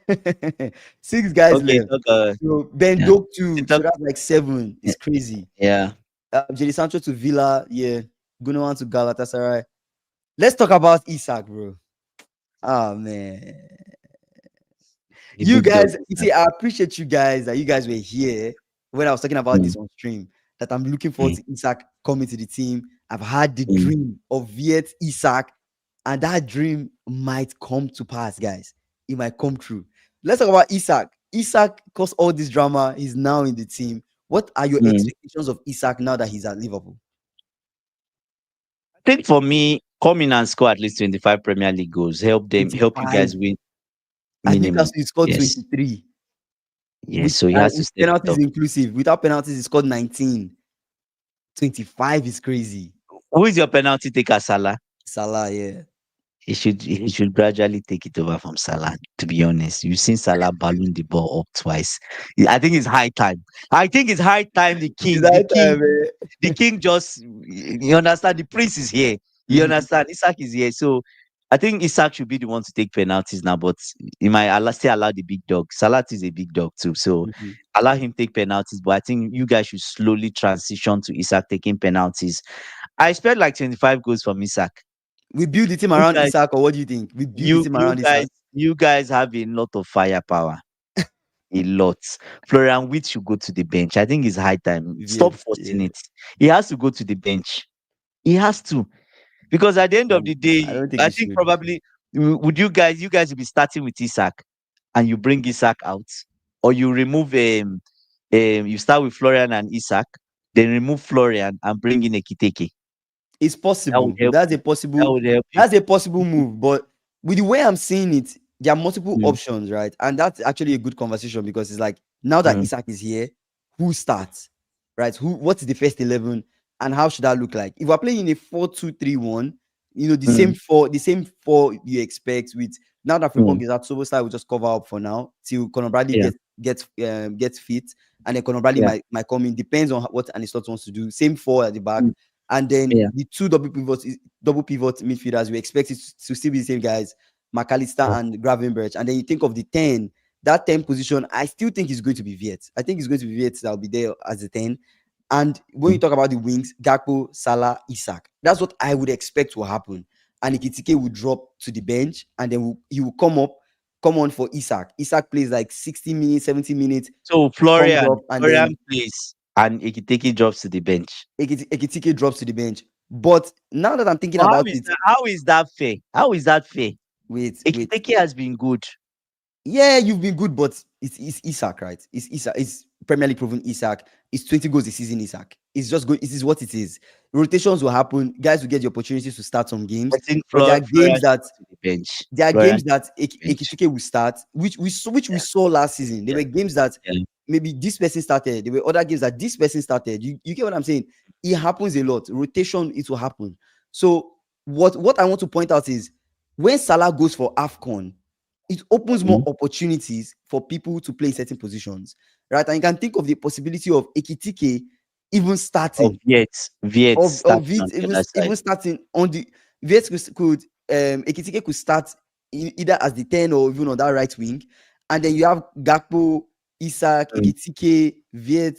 left. Six guys Okay, left. talk. So Ben Yeah. Doak too. Talk. So that's like seven. Yeah. It's crazy. Yeah. Jadon Sancho to Villa. Yeah. Gundogan to Galatasaray. Let's talk about Isak, bro. Oh man. A You big dog. guys, you see, I appreciate you guys that you guys were here when I was talking about Mm, this on stream. That I'm looking forward mm, to Isak coming to the team. I've had the mm, dream of Viet Isak, and that dream might come to pass, guys. It might come true. Let's talk about Isak. Isak caused all this drama. He's now in the team. What are your mm. expectations of Isak now that he's at Liverpool? I think for me, come in and score at least 25 Premier League goals. Help you 25. guys win At Newcastle, minimum. he scored Yes. 23. Yes. So he has to With step it penalties up. inclusive. Without penalties, he scored 19. 25 is crazy. Who is your penalty taker, Salah? Salah, yeah. He should gradually take it over from Salah. To be honest, you've seen Salah balloon the ball up twice. I think it's high time. I think it's high time the Is king, the that king, time, man? the king just you understand the prince is here. You Mhm, understand Isaac is here. So I think Isaac should be the one to take penalties now, but he might still allow the big dog. Salah is a big dog too. So mhm. allow him take penalties. But I think you guys should slowly transition to Isaac taking penalties. I expect like 25 goals from Isaac. We build the team You around guys Isak, or what do you think? We build the you team you around guys Isak. you guys have a lot of firepower. A lot. Florian Wirtz should go to the bench. I think it's high time. Stop Yes, forcing yeah. it. He has to go to the bench. He has to. Because at the end of the I day, don't think I he think should. probably would you guys will be starting with Isaac and you bring Isaac out, or you remove you start with Florian and Isaac, then remove Florian and bring in Ekiteke. It's That would possible. help you. That would help you. That's a possible move. But with the way I'm seeing it, there are multiple Mm, options, right? And that's actually a good conversation because it's like now that mm, Isak is here, who starts? Right? What is the first 11 and how should that look like? If we're playing in a 4-2-3-1, mm, the same four you expect with now that mm. Frimpong is out, Sobosai will just cover up for now till Conor Bradley Yeah, gets fit, and then Conor Bradley yeah, might come in. Depends on what Anistot wants to do. Same four at the back, mm, and then yeah, the two double pivot midfielders, we expect it to still be the same guys, yeah. McAllister and Gravenberch. And then you think of the 10, that 10 position, I still think it's going to be Viet. I think it's going to be Viet that will be there as the 10. And when you Mm. talk about the wings, Gakpo, Salah, Isak, that's what I would expect to happen. And Ikitike will drop to the bench and then he will come on for Isak. Isak plays like 60 minutes, 70 minutes, So comes Florian, up, and then Florian plays and Ekiteke drops to the bench. Ekitike drops to the bench. But now that I'm thinking But about it, how is that fair? How is that fair? wait. Ekiteke has been good. Yeah, you've been good, but it's Isak, right? It's Isak. Premier League proven Isak. It's 20 goals a season, Isak. It's just good. This is what it is. Rotations will happen. Guys will get the opportunities to start some I games. think But Florian should go to the bench. there are Florian games should that go to the bench. Ekitike will start, which we Yeah, saw last season. There yeah, were games that yeah. maybe this person started. There were other games that this person started. You get what I'm saying? It happens a lot. Rotation, it will happen. So what I want to point out is when Salah goes for AFCON, it opens more Mhm. opportunities for people to play in certain positions, right? And you can think of the possibility of Ekitike even Of starting Viet of starting it on the even other side. even starting on the Viet could Ekitike could start either as the 10 or even on that right wing, and then you have Gakpo, Isak, Mm. Ekitike, Viet,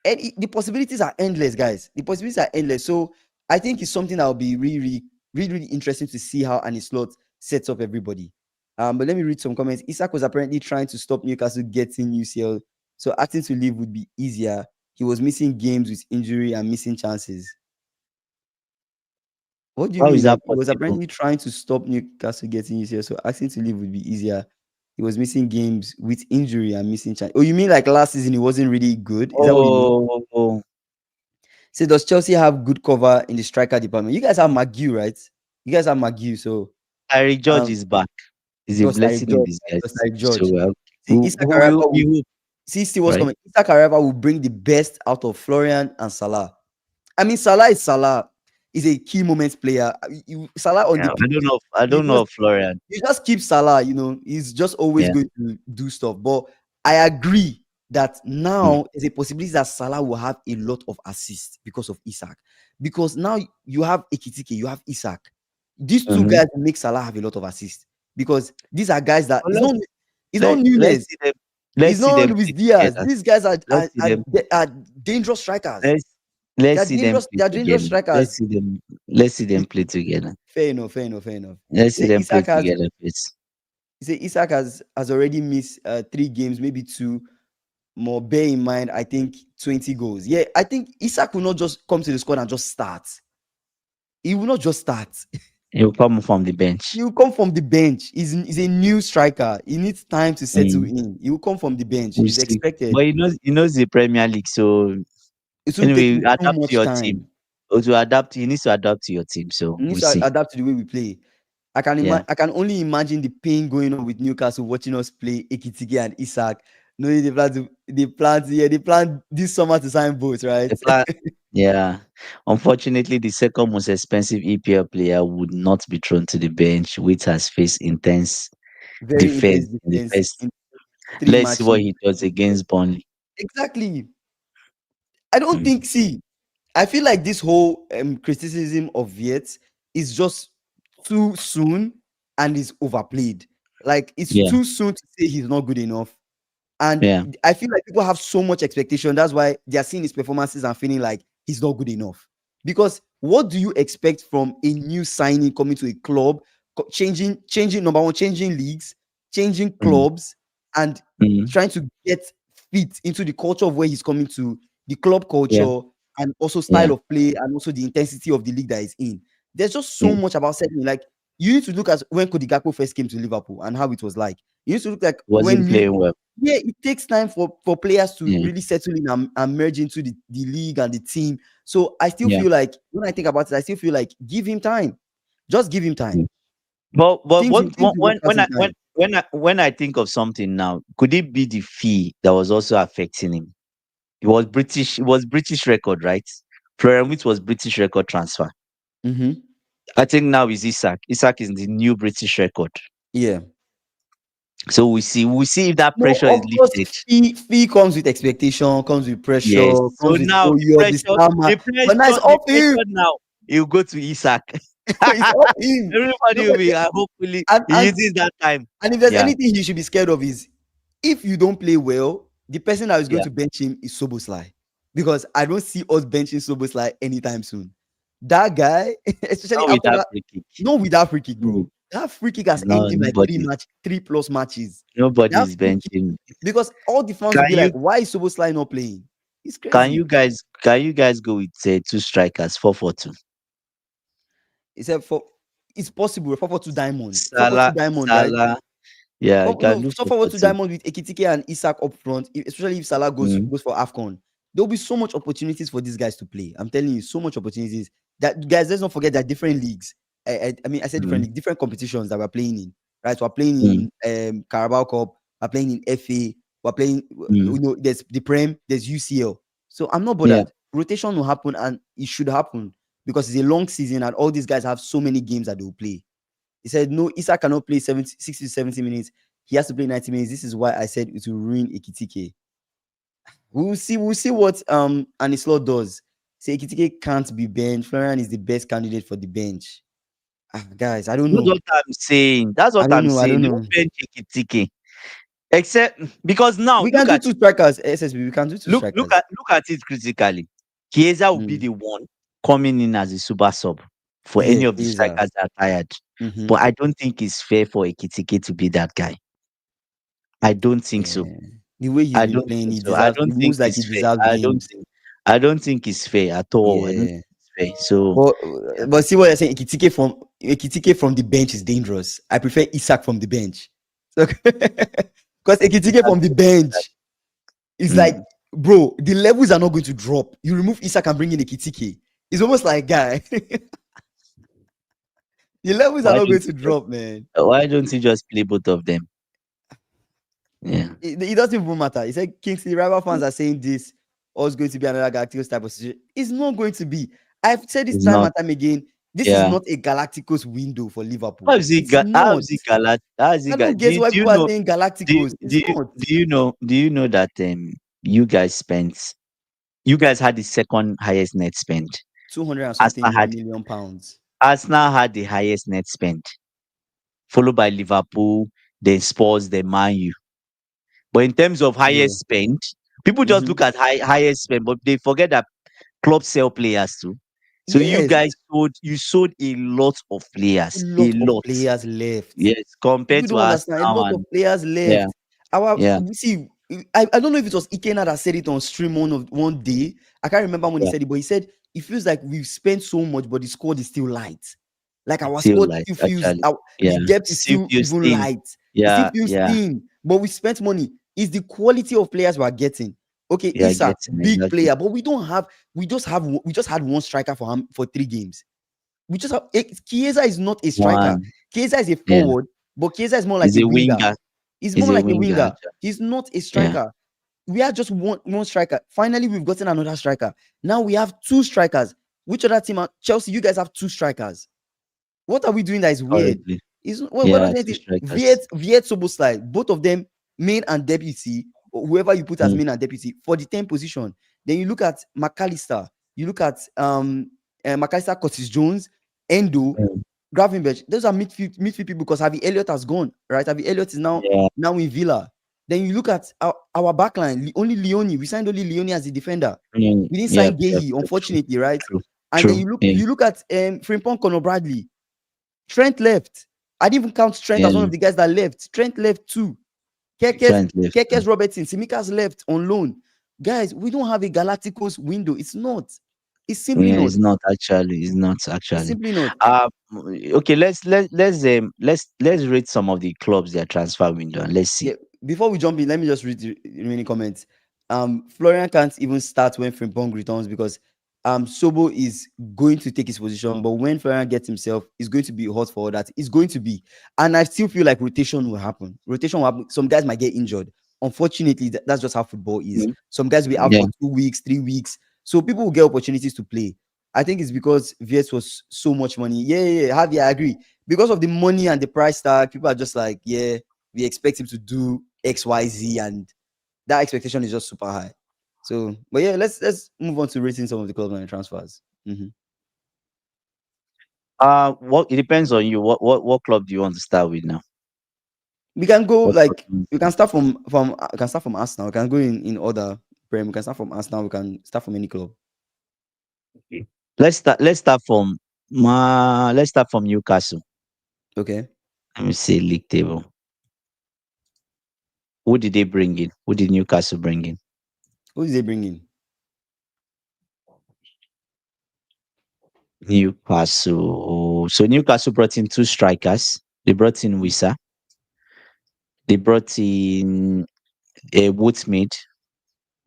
and the possibilities are endless, guys. The possibilities are endless. So I think it's something that will be really, really, really, really interesting to see how Arne Slot sets up everybody. But let me read some comments. Isak was apparently trying to stop Newcastle getting UCL, so asking to leave would be easier. He was missing games with injury and missing chances. What do you How is mean? that Like he was possible? apparently trying to stop Newcastle getting UCL, so asking to leave would be easier. He was missing games with injury and missing chance. Oh, you mean like last season he wasn't really good? Is that what you mean? Oh, Say, does Chelsea have good cover in the striker department? You guys have McGee, right? You guys have McGee, so Eric George um, is back. It's a just like blessing in George, just disguise. like So George. well, See, Isak Araba will we hope, see what's right? coming. Isak Araba will bring the best out of Florian and Salah. I mean, Salah is Salah. He's a key moments player. Salah on the Yeah, pitch. I You don't know just of Florian. you just keep Salah, he's just always Yeah. going to do stuff. But I agree that Mm. now there's a possibility that Salah will have a lot of assists because of Isak. Because now you have Ekitike, you have Isak. These two Mm-hmm. guys make Salah have a lot of assists because these are guys that Well, it's not let's Nunes, see them. it's Let's see not them Luis play Diaz. together. These guys are Let's see them. are dangerous strikers. Let's They let's are see them dangerous. play They are dangerous together. Let's strikers. see them. Let's see them play together. Fair enough. Fair enough. Fair enough. Let's You see say them play Isak has together, please. You say Isak has already missed 3 games, maybe two more. Bear in mind, I think 20 goals. Yeah, I think Isak will not just come to the squad and just start. He will not just start. He'll come from the bench. He will come from the bench. He's a new striker. He needs time to settle Mm. in. He will come from the bench. We'll It's see. expected. But he knows the Premier League, so It won't take anyway, him too adapt to much your team. time. Or to adapt, he needs to adapt to your team. So He we'll needs to see. adapt to the way we play. Yeah. I can only imagine the pain going on with Newcastle watching us play Ekitike and Isak. Knowing they plan this summer to sign both, right? The plan, yeah. Unfortunately, the second most expensive EPL player would not be thrown to the bench, which has faced intense Very defense intense in the defense first. in three Let's see what matches. he does against Burnley. Exactly. I don't Mm. think. See, I feel like this whole criticism of Viet is just too soon and is overplayed. Like it's Yeah, too soon to say he's not good enough. And yeah. I feel like people have so much expectation. That's why they are seeing his performances and feeling like he's not good enough. Because what do you expect from a new signing coming to a club, changing number one, changing leagues, changing Mm, clubs, and mm, trying to get fit into the culture of where he's coming to, the club yeah, culture, and also yeah, style of play, and also the intensity of the league that he's in. There's just so yeah. much about settling. Like you need to look at when Cody Gakpo first came to Liverpool and how it was like. You need to look like Wasn't playing well. yeah, it takes time for players to Yeah, really settle in and merge into the league and the team. So I still yeah. feel like when I think about it, I still feel like give him time. Just give him time. Mm. But Things will work out in time. when I think of something now, could it be the fee that was also affecting him? It was British. It was British record, right? Florian Wirtz was British record transfer. Mm-hmm. I think now is Isak. Isak is the new British record. Yeah. So we see if that No, pressure is of course, lifted. fee comes with expectation, comes with pressure, Yes. So comes with now oh you're the star man. But now it's the off him. pressure now, he'll go to Isak. It's off him. Everybody will Nobody be hopefully and he and uses that time. and if there's Yeah, anything he should be scared of is if you don't play well, the person that is going yeah. to bench him is Soboslai. Because I don't see us benching Soboslai anytime soon. That guy, especially Not with after that that, free kick. not with that free kick, Mm. bro. That free kick has It's earned not him like nobody. three plus matches. That Nobody's free kick, benching. because all the fans will Can be like, you why is Soboslai not playing? It's can crazy. you guys can you guys go with two strikers 4-4-2? He said for it's possible. 442 diamond. 442 Salah diamond, right? Salah Yeah, you can No, do suffer what to 4-4-2. diamond with Ekitike and Isak up front, especially if Salah Mm, goes for AFCON. There'll be so much opportunities for these guys to play. I'm telling you, so much opportunities. That guys, let's not forget that different leagues. I mean, I said different mm, league, different competitions that we're playing in. Right, we're playing mm, in Carabao Cup, we're playing in FA, we're playing. mm. There's the Prem, there's UCL. So I'm not Yeah. bothered. Rotation will happen, and it should happen because it's a long season, and all these guys have so many games that they'll play. He said, no, Issa cannot play 60 to 70 minutes. He has to play 90 minutes. This is why I said it will ruin Ekitike. We'll see what Anislot does. Say Ekitike can't be benched. Florian is the best candidate for the bench. Guys, I don't That's know. what I'm saying. That's I what don't I'm know. I don't saying. No know. bench Ekitike. Except because now We can do two strikers, SSB. We can do two strikers. look at it critically. Chiesa will be Mm. the one coming in as a super sub for Yeah, any of the Chiesa. strikers that are tired. Mm-hmm. But I don't think it's fair for Ekitike to be that guy. I don't think so. Yeah. The way he's I been don't playing, think he so. I deserves. don't It think moves like he it's fair. deserves games. I don't think it's fair at all. I don't Yeah. think it's fair. So But yeah, but see what you're saying. Ekitike from the bench is dangerous. I prefer Isak from the bench. So because Ekitike that's from the what that- bench is like, mm. bro, the levels are not going to drop. You remove Isak and bring in Ekitike. It's almost like, guy, the levels are Why not going don't to you just drop, man. why don't you just play both of them? Yeah. It doesn't even matter. He said Kingsley rival fans are saying this, or it's going to be another Galacticos type of situation. It's not going to be. I've said this It's time not and time again. This is yeah. not a Galacticos window for Liverpool. It's How not. is it Galat? How is it I don't do get you, why do you people are know saying Galacticos. It's not do you know that you guys spent you guys had the second highest net spend. 200 and Arsenal something had million pounds. Arsenal had the highest net spend, followed by Liverpool, then Spurs, then Man U. But in terms of Bro. highest spend, people just Mm-hmm. look at highest spend, but they forget that clubs sell players too. So you Yes, guys sold a lot of a players, a lot of lot. players left. Yes, compared People to don't understand. A Arsenal lot of and players yeah, left. Our yeah, see, I don't know if it was Ikena that said it on stream one day. I can't remember when he yeah. said it, but he said it feels like we've spent so much, but the squad is still light. Like It's our still squad light still feels actually. the Yeah, depth is still still feels even thin. light. It still Yeah, feels yeah, thin, but we spent money. It's the quality of players we are getting. Okay, yeah. Isak, Getting big exactly player, but we just had one striker for him for 3 games. We just have Chiesa is not a striker. one. Chiesa is a Yeah, forward, but Chiesa is more like he's a a winger. winger. He's He's more a like a winger winger. actually. He's not a Yeah, striker. We are just one striker. Finally, we've gotten another striker. Now we have two strikers. Which other team are Chelsea? You guys have two strikers. What are we doing that is weird? currently. Is we're not Yeah, doing two anything. strikers. Viet Soboslai, both of them main and deputy, or whoever you put as Mm, main and deputy for the 10 position. Then you look at McAllister, you look at McAllister, Curtis Jones, Endo, mm. Gravenberch. Those are midfield people because Harvey Elliott has gone, right? Harvey Elliott is Yeah, now in Villa. Then you look at our backline, only Leone. We signed only Leone as the defender. mm, We didn't sign yep, yep, Guehi, yep. True, unfortunately, right? true, And then true. Yeah, you look at Frimpong Conor Bradley. Trent left. I didn't even count Trent as one yeah. of the guys that left. Trent left too. Kekes, Trent left. Kekes Robertson, Simika's left on loan. Guys, we don't have a Galacticos window. It's not. It's simply Yeah, not. it's not actually. It's not It's actually. simply not. Okay. Let's rate some of the clubs their transfer window and let's see. Yeah, before we jump in, let me just read the remaining comments. Florian can't even start when Frimpong returns because Sobo is going to take his position, but when Florian gets himself, it's going to be hot for all that. It's going to be, and I still feel like rotation will happen. Rotation will happen. Some guys might get injured. Unfortunately, that's just how football is. Mm, Some guys will be out yeah, for 2 weeks, 3 weeks, so people will get opportunities to play. I think it's because VS was so much money. Yeah, Javi, I agree. Because of the money and the price tag, people are just like, yeah, we expect him to do X, Y, Z, and that expectation is just super high. So, but yeah, let's move on to rating some of the clubs and the transfers. Mhm. what it depends on you. What club do you want to start with now? We can go What club like do you want we can start from Arsenal. We can go in order. Prem. We can start from Arsenal. We can start from any club. to- let's start from Newcastle. Okay. Let me see league table. Who did they bring in? Who did Newcastle bring in? Who did they bring in? Newcastle. So Newcastle brought in two strikers. They brought in Wisa They brought in Woodsmith.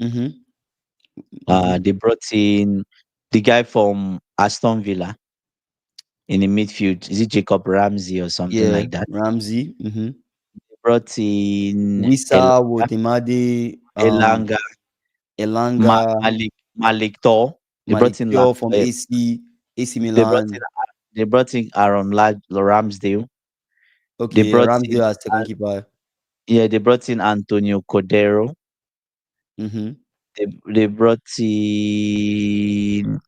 Mm-hmm. Mm-hmm. They brought in the guy from Aston Villa in the midfield. Is it Jacob Ramsey or something Yeah, like that? Ramsey. Mm-hmm. They brought in Wisa, Wotemade, Elanga, Elanga, Malik Tor. They brought in Malikio from AC they brought in Milan. Aaron Ramsdale. They Okay, brought in Ramsey as second keeper. they brought in Antonio Cordero. Mm-hmm. They brought in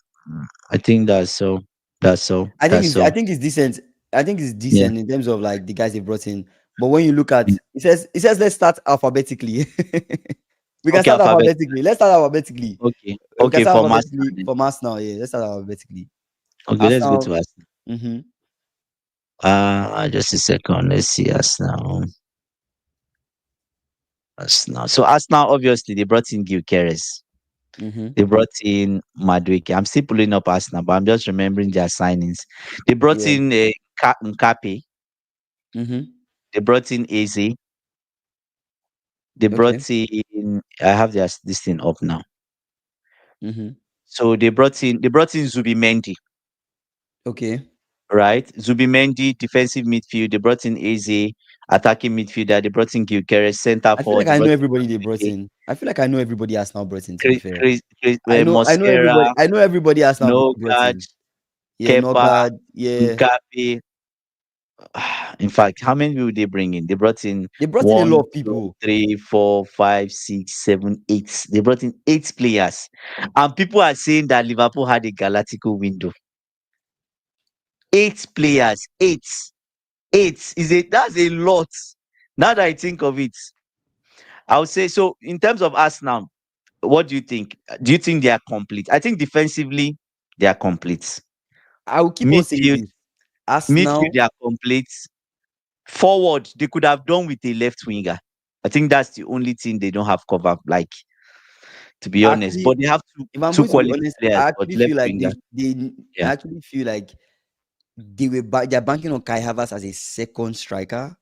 I think That's all. That's I all. think it's decent. I think it's Yeah. decent in terms of like the guys they brought in. But when you look at Mm. it says let's start alphabetically. We can Okay, start alphabet. alphabetically. Let's start alphabetically. Okay. We can Okay, start for master alphabetically then. from Arsenal. Yeah, let's start alphabetically. Okay, let's go Arsenal. to us. Mm-hmm. Just a second. Let's see us now. Arsenal. So Arsenal, obviously, they brought in Gyökeres. Mm-hmm. They brought in Madueke. I'm still pulling up Arsenal, but I'm just remembering their signings. They brought Yeah. in Nkapi. Mm-hmm. They brought in Eze. They Okay. brought in. I have this thing up now. Mm-hmm. So they brought in Zubimendi, Okay. right? Zubimendi, defensive midfield. They brought in Eze, attacking midfielder. They brought in Gyökeres, center I feel forward. like They I know brought in everybody they brought Madueke, in. I feel like I know everybody Arsenal brought in, to be fair. I know everybody. Mosquera, I know everybody Arsenal brought Nogard, in. Yeah, Kepa, Nogard. Yeah. Nkapi. In fact, how many people they bring in? They brought in They brought in a lot one, of two, people. three, four, five, six, seven, eight. They brought in 8 players, and people are saying that Liverpool had a Galactical window. 8 players, eight is a that's a lot. Now that I think of it, I would say so. In terms of us now, what do you think? Do you think they are complete? I think defensively they are complete. I will keep on saying Midfield, this. midfield Arsenal, they are complete. Forward, they could have done with a left winger. I think that's the only thing they don't have cover, like to be honest. actually, But they have two if I'm two going to be quality honest, players, I but actually left feel like winger. I Yeah. actually feel like they're banking on Kai Havertz as a second striker,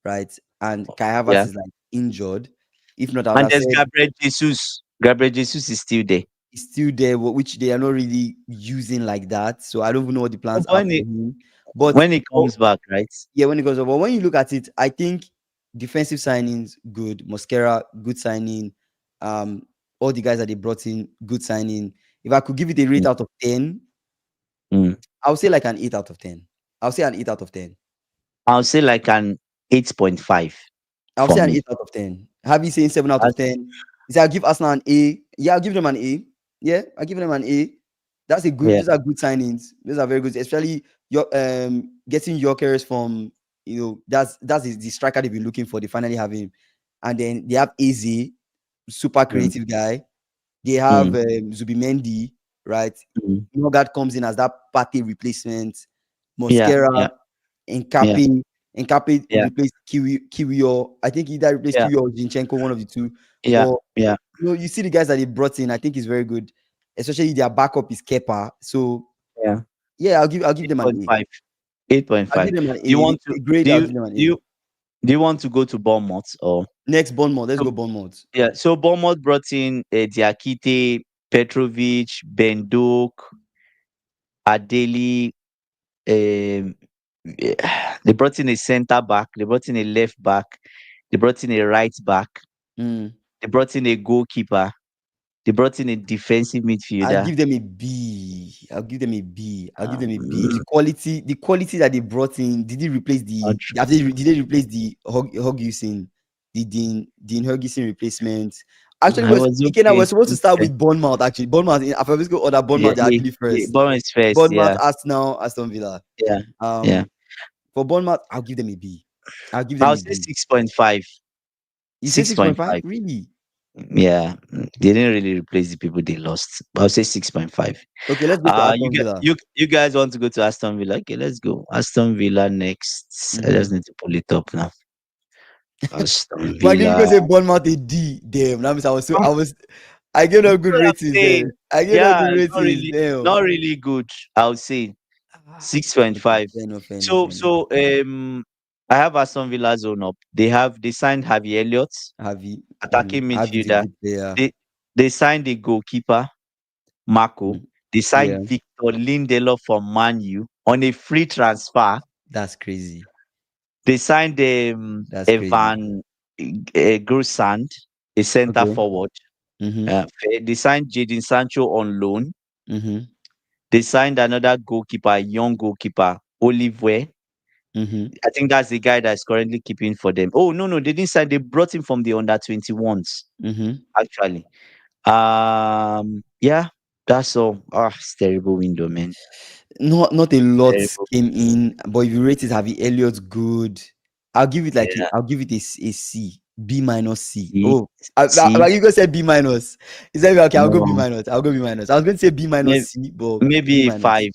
right? And Kai Havertz Yeah. is like injured. If not, I would And have there's said Gabriel Jesus. Gabriel Jesus is still there. he's still there, which they are not really using like that. So I don't even know what the But plans are for him. But when he but comes back, right? yeah, when it goes over, when you look at it, I think defensive signings good. Mosquera, good signing. Um, all the guys that they brought in, good signing. If I could give it a rate Mm, out of 10, mm. I would say like an 8 out of 10. I'll say an 8 out of 10. I'll say like an 8.5 I'll for say an me. 8 out of 10. Have you saying 7 out of That's 10? Is I'll give Arsenal an A. Yeah, I'll give them an A. Yeah, I'll give them an A. That's a good, yeah. those are good signings. Those are very good, especially your getting Yorkers from that's the striker they've been looking for. They finally have him. And then they have Easy, super Mm, creative guy. They have mm, Zubimendi, right? mm. Nogard comes in as that party replacement. Yeah, yeah, Mosquera, yeah, Nkapi yeah, replaced Kiwior. I think he either replaced yeah, Kiwior or Zinchenko, one of the two. yeah, But yeah. you see the guys that they brought in, I think is very good. Especially their backup is Kepa. So Yeah. yeah, I'll give them an A. 8.5. 8.5. I'll give them an Do you A. want to A grade, do I'll you give them an do A. you do you want to go to Bournemouth or Next Bournemouth. Let's so, go Bournemouth. yeah, so Bournemouth brought in Diakite, Petrovic, Benduk, Adeli, um, they brought in a center back, they brought in a left back, they brought in a right back, Mm. they brought in a goalkeeper, they brought in a defensive I'll midfielder. give them a B. I'll give them a B. I'll give them a B. Um, The quality that they brought in, did it replace not did they replace the Hugginson, the Dean Hugginson replacement? Actually, I was We're okay. supposed to start Okay. with Bournemouth. Actually, Bournemouth in alphabetical order. Yeah, Bournemouth they're actually first. Bournemouth is first. Bournemouth, Yeah, Arsenal, Aston Villa. yeah, yeah. Um, for Bournemouth, I'll give them a B. I'll give them I'll a say B. 6.5. You say Six six point point five? five. Really? Yeah, they didn't really replace the people they lost. I'll say 6.5. Okay, let's go to You Aston get Villa. you guys want to go to Aston Villa? Okay, let's go. Aston Villa next. I Mm-hmm. just need to pull it up now. Aston But you Villa. go say Bournemouth a D. Damn, that means I gave them good What I'm ratings saying, then. I gave them yeah, good ratings. Damn. not really good. I would say Ah, six point okay, five. fair enough, fair enough, So fair enough. I have Aston Villa zone up. They signed Harvey Elliott, Harvey. attacking Harvey's a midfielder. good player. They they signed the goalkeeper, Marco. Mm, They yeah, signed Victor Lindelof from Man U on a free transfer. that's crazy. They signed That's crazy. Evan Grosand, a centre Okay. forward. Mm-hmm. They signed Jadon Sancho on loan. Mm-hmm. They signed another goalkeeper, young goalkeeper, Olivier. Mm-hmm. I think that's the guy that's currently keeping for them. Oh no, they didn't sign. They brought him from the under 21s Mm-hmm. actually. Yeah, that's all. Ah, it's terrible window, man. Not a lot Terrible came window. in, but if you rate it, Harvey Elliott good. Yeah. I'll give it a C, B minus C. See, Oh, see, you gonna say B minus? Is that okay? I'll go B no, minus. I'll go B minus. I was going to say B minus maybe, C, but B maybe a minus. five,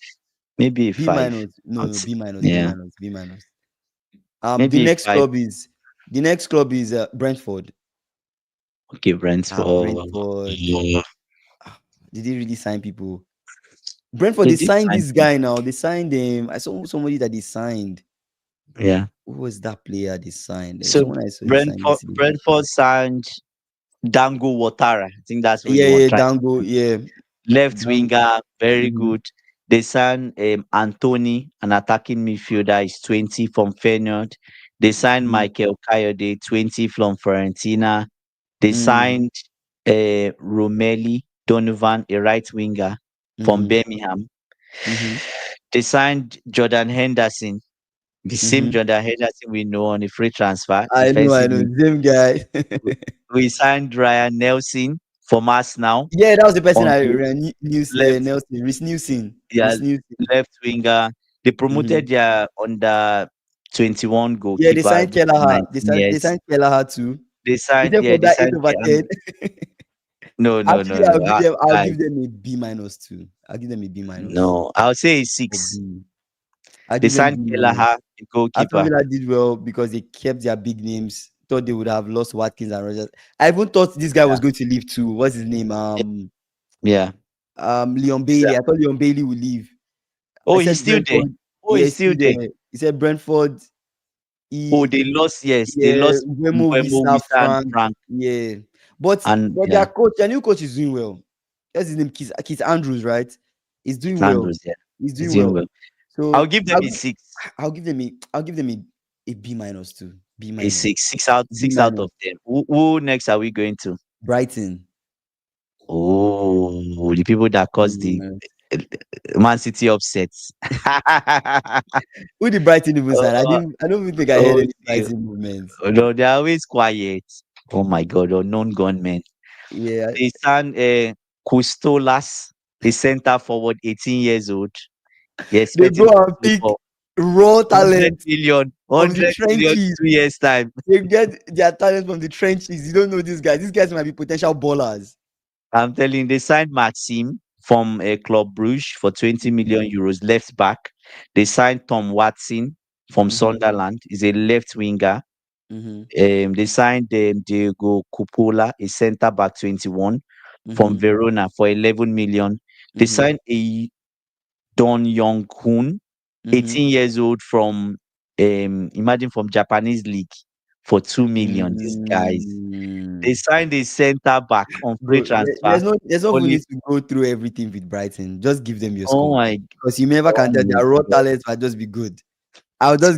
maybe a B five. minus. No, Not, no, B minus. B yeah, minus. B minus. maybe a five. The next club is Brentford. Okay, Brentford. Brentford. Yeah. Ah, did they really sign people? Brentford, They they did signed sign this him. guy now. They signed him. I saw somebody that they signed. Yeah. Who was that player they signed? There's So someone I saw they signed yesterday. Brentford signed Dango Watara. I think that's what Yeah, you want yeah, trying Dango. to do. Yeah, Left Dango. winger, very Mm-hmm, good. They signed Anthony, an attacking midfielder, is 20 from Feyenoord. They signed mm-hmm, Michael Kayode, 20 from Fiorentina. They mm, signed Romeli Donovan, a right winger from mm-hmm, Birmingham. mm-hmm, They signed Jordan Henderson, the same mm-hmm. Jordan Henderson we know on a free transfer, I defensive know. mid. Same guy. We signed Ryan Nelson from Arsenal Yeah, that was the person on I loan. News Left, Nelson, Rhys Newson. yeah, Rhys Newson. left winger. They Mm-hmm. promoted their under 21 Yeah, they goalkeeper, signed which is Kelleher. 19 They years. signed Kelleher too. They Is signed, there yeah, from they that eight signed. over 10? No, no, no, Actually, no. I'll I give them a B minus too. I'll give them a B minus no. I'll say or six. B. I'll They give them signed B minus. Kelleher, the Aston goalkeeper. Villa did well because they kept their big names. Thought they would have lost Watkins and Rogers. I even thought this guy was Yeah, going to leave too. What's his name? yeah, yeah. Leon So- Bailey. I thought Leon Bailey would leave. oh, I he's said still there. Brentford. Oh, Yeah, he's he's still still there. there. He said Brentford. Oh, He they lost. Yes, they Yeah, lost Wemo Mbemo, Wissa Wissa, and Frank. Frank, Yeah, and but yeah, their new coach is doing well. That's his name, Keith Andrews, right? He's doing well. Sanders. Yeah, He's he's doing doing well. well. I'll So give them a six. I'll give them a B minus too. B A minus. six. Six out. B Six out minus. of them. Who next are we going to? Brighton. Oh, the people that B caused the minus. uh, Man City upsets. Who did Brighton even sign? uh, I don't even think I heard oh, any Brighton movements. no, they're always quiet. Oh my God, unknown gunmen. Yeah. They signed Custolas, a center forward, 18 years old. They They expect him go to and play pick for raw 100 talent million, from the 100 million trenches. 2 years time. They get their talent from the trenches. You don't know these guys. These guys might be potential ballers. I'm telling you, they signed Maxime from Club Brugge for 20 million euros, left back. They signed Tom Watson from Mhm, Sunderland, is a left winger. mhm, They signed Diego Cupola, a centre back 21 from mhm, Verona for 11 million. They mhm, signed a Don Young Hoon, mhm. 18 years old from imagine from Japanese league for 2 million. These guys. They Mm. signed a centre back on free Bro, transfer. there's no Only need to go through everything with Brighton. Just give them your oh score. my Because you never oh can tell my their raw god. talents might just be good.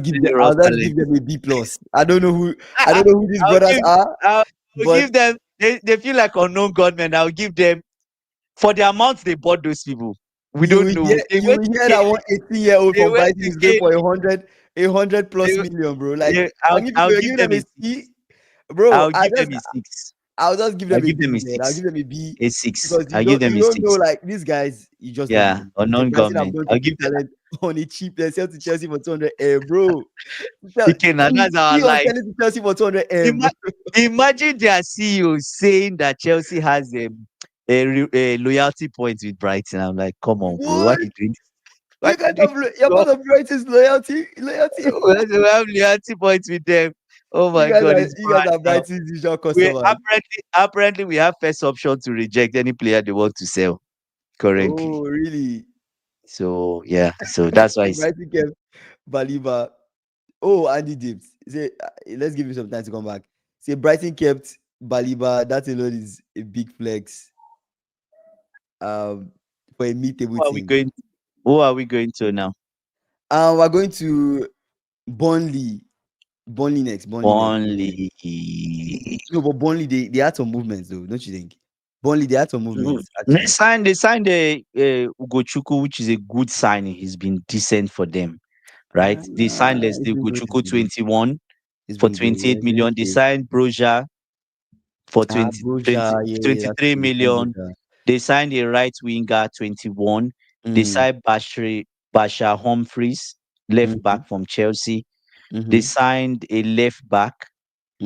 Many raw I'll just give talent. them a B plus. I don't know who these I'll brothers give are, I'll but give them they feel like unknown gunmen. I'll give them for the amount they bought those people. We don't know. you will hear that one 18-year-old They from went Brighton to is going K for League. a hundred plus They, million, bro. Like I'll you're give giving them them a a C, six. bro. I'll give them a six. I'll just give I'll them a give B, them a man. I'll six. give them a B A six. because I'll give them you a don't know six. like these guys, you just don't Yeah. know. The Unknown Brighton have government. gone to I'll pick give them talent on a cheap. They sell to Chelsea for 200 M, bro. okay, now that's our See on life. selling to Chelsea for 200 M, bro. Ima- Imagine their CEO saying that Chelsea has a loyalty point with Brighton. I'm like, come on, bro. Why What? are you doing this? Why You are you guys doing you're this? part of Brighton's loyalty. We have loyalty points with them. Oh my god, it's You guys bad are now. Brighton's usual We customers. apparently we have first option to reject any player they want to sell currently. Oh, really? So yeah, so that's why So it's Brighton kept Baliba. Oh, Andy dipped. Say, let's give him some time to come back. Say Brighton kept Baliba. That alone is a big flex. Um, for a mid-table Who are we team. going? Who are we going to now? We're going to Burnley. Burnley next. Burnley next. Yeah. Only. No, but Burnley they had some movements though, don't you think? Burnley they had some movements actually. They signed a Ugochukwu, which is a good signing. He's been decent for them, right? They signed It's Leslie been good. It's Ugochukwu been good. 21 It's for been good. Yeah, 28 it's been million. They okay. signed Broja for Broja, yeah, that's 23 true. Fine million. Broja. They signed a right winger 21. They Mm, signed Basha Humphries, left mm-hmm, back from Chelsea. They mm-hmm, signed a left back.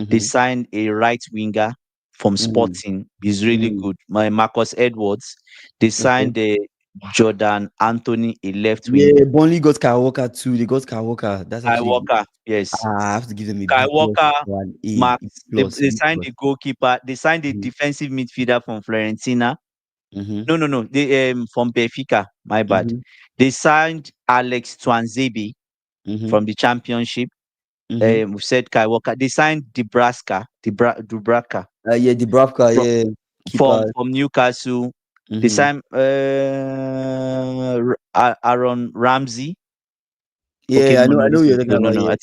They mm-hmm, signed a right winger from mm, Sporting. He's really mm. good. My Marcus Edwards. They Okay. signed a Jordan Anthony, a left winger. Yeah, Burnley got Skywalker too. They got Skywalker. That's actually good. Skywalker, yes. I have to give them a B plus Skywalker, or an A. B Max. plus, They B signed plus. a goalkeeper. They signed a Mm-hmm, defensive midfielder from Florentina. mm-hmm, No, no, no. They from Benfica. My bad. mm-hmm, They signed Alex Twanzebe mm-hmm, from the championship. mm-hmm. We said Skywalker. They signed Dubraka Yeah, Dubravka, from yeah, keeper. Newcastle. They Mm-hmm. signed Aaron Ramsey. Okay, Yeah, no, I no, know this what you're is talking no, no, about. no. Yeah,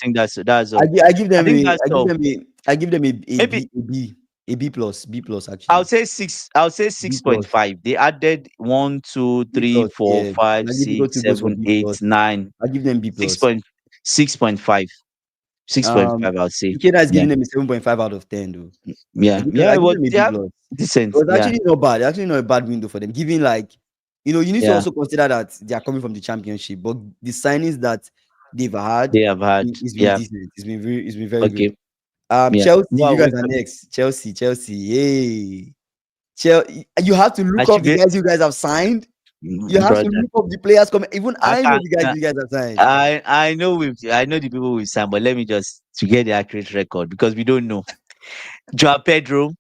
That's all. I give I them think a, that's all. I give them Maybe A B plus actually. I'll say B six point plus, five. They added one, two, B three, plus. four, Yeah, five, Magnifico six, two goes for seven, B eight, plus. nine, I give them B six plus. point 6.5. Six point Um, five, I'll say. Ikeda is Yeah. giving them a 7.5 out of 10 though. Yeah. Yeah. I give Well, them a they B have plus. It decent. was Yeah. actually not bad. Actually not a bad window for them. Given like, you need to Yeah. also consider that they are coming from the championship, but the signings that they've had, They have had. it's been Yeah. decent. It's been very good. Okay. Yeah. Chelsea, Who are you guys we are next. Chelsea, hey. Chelsea, you have to look up the actually, guys you guys have signed. You have to brother? look up the players coming. Even I I know can't. the guys you guys have signed. I know the people we signed, but let me just to get the accurate record because we don't know. Joao Pedro,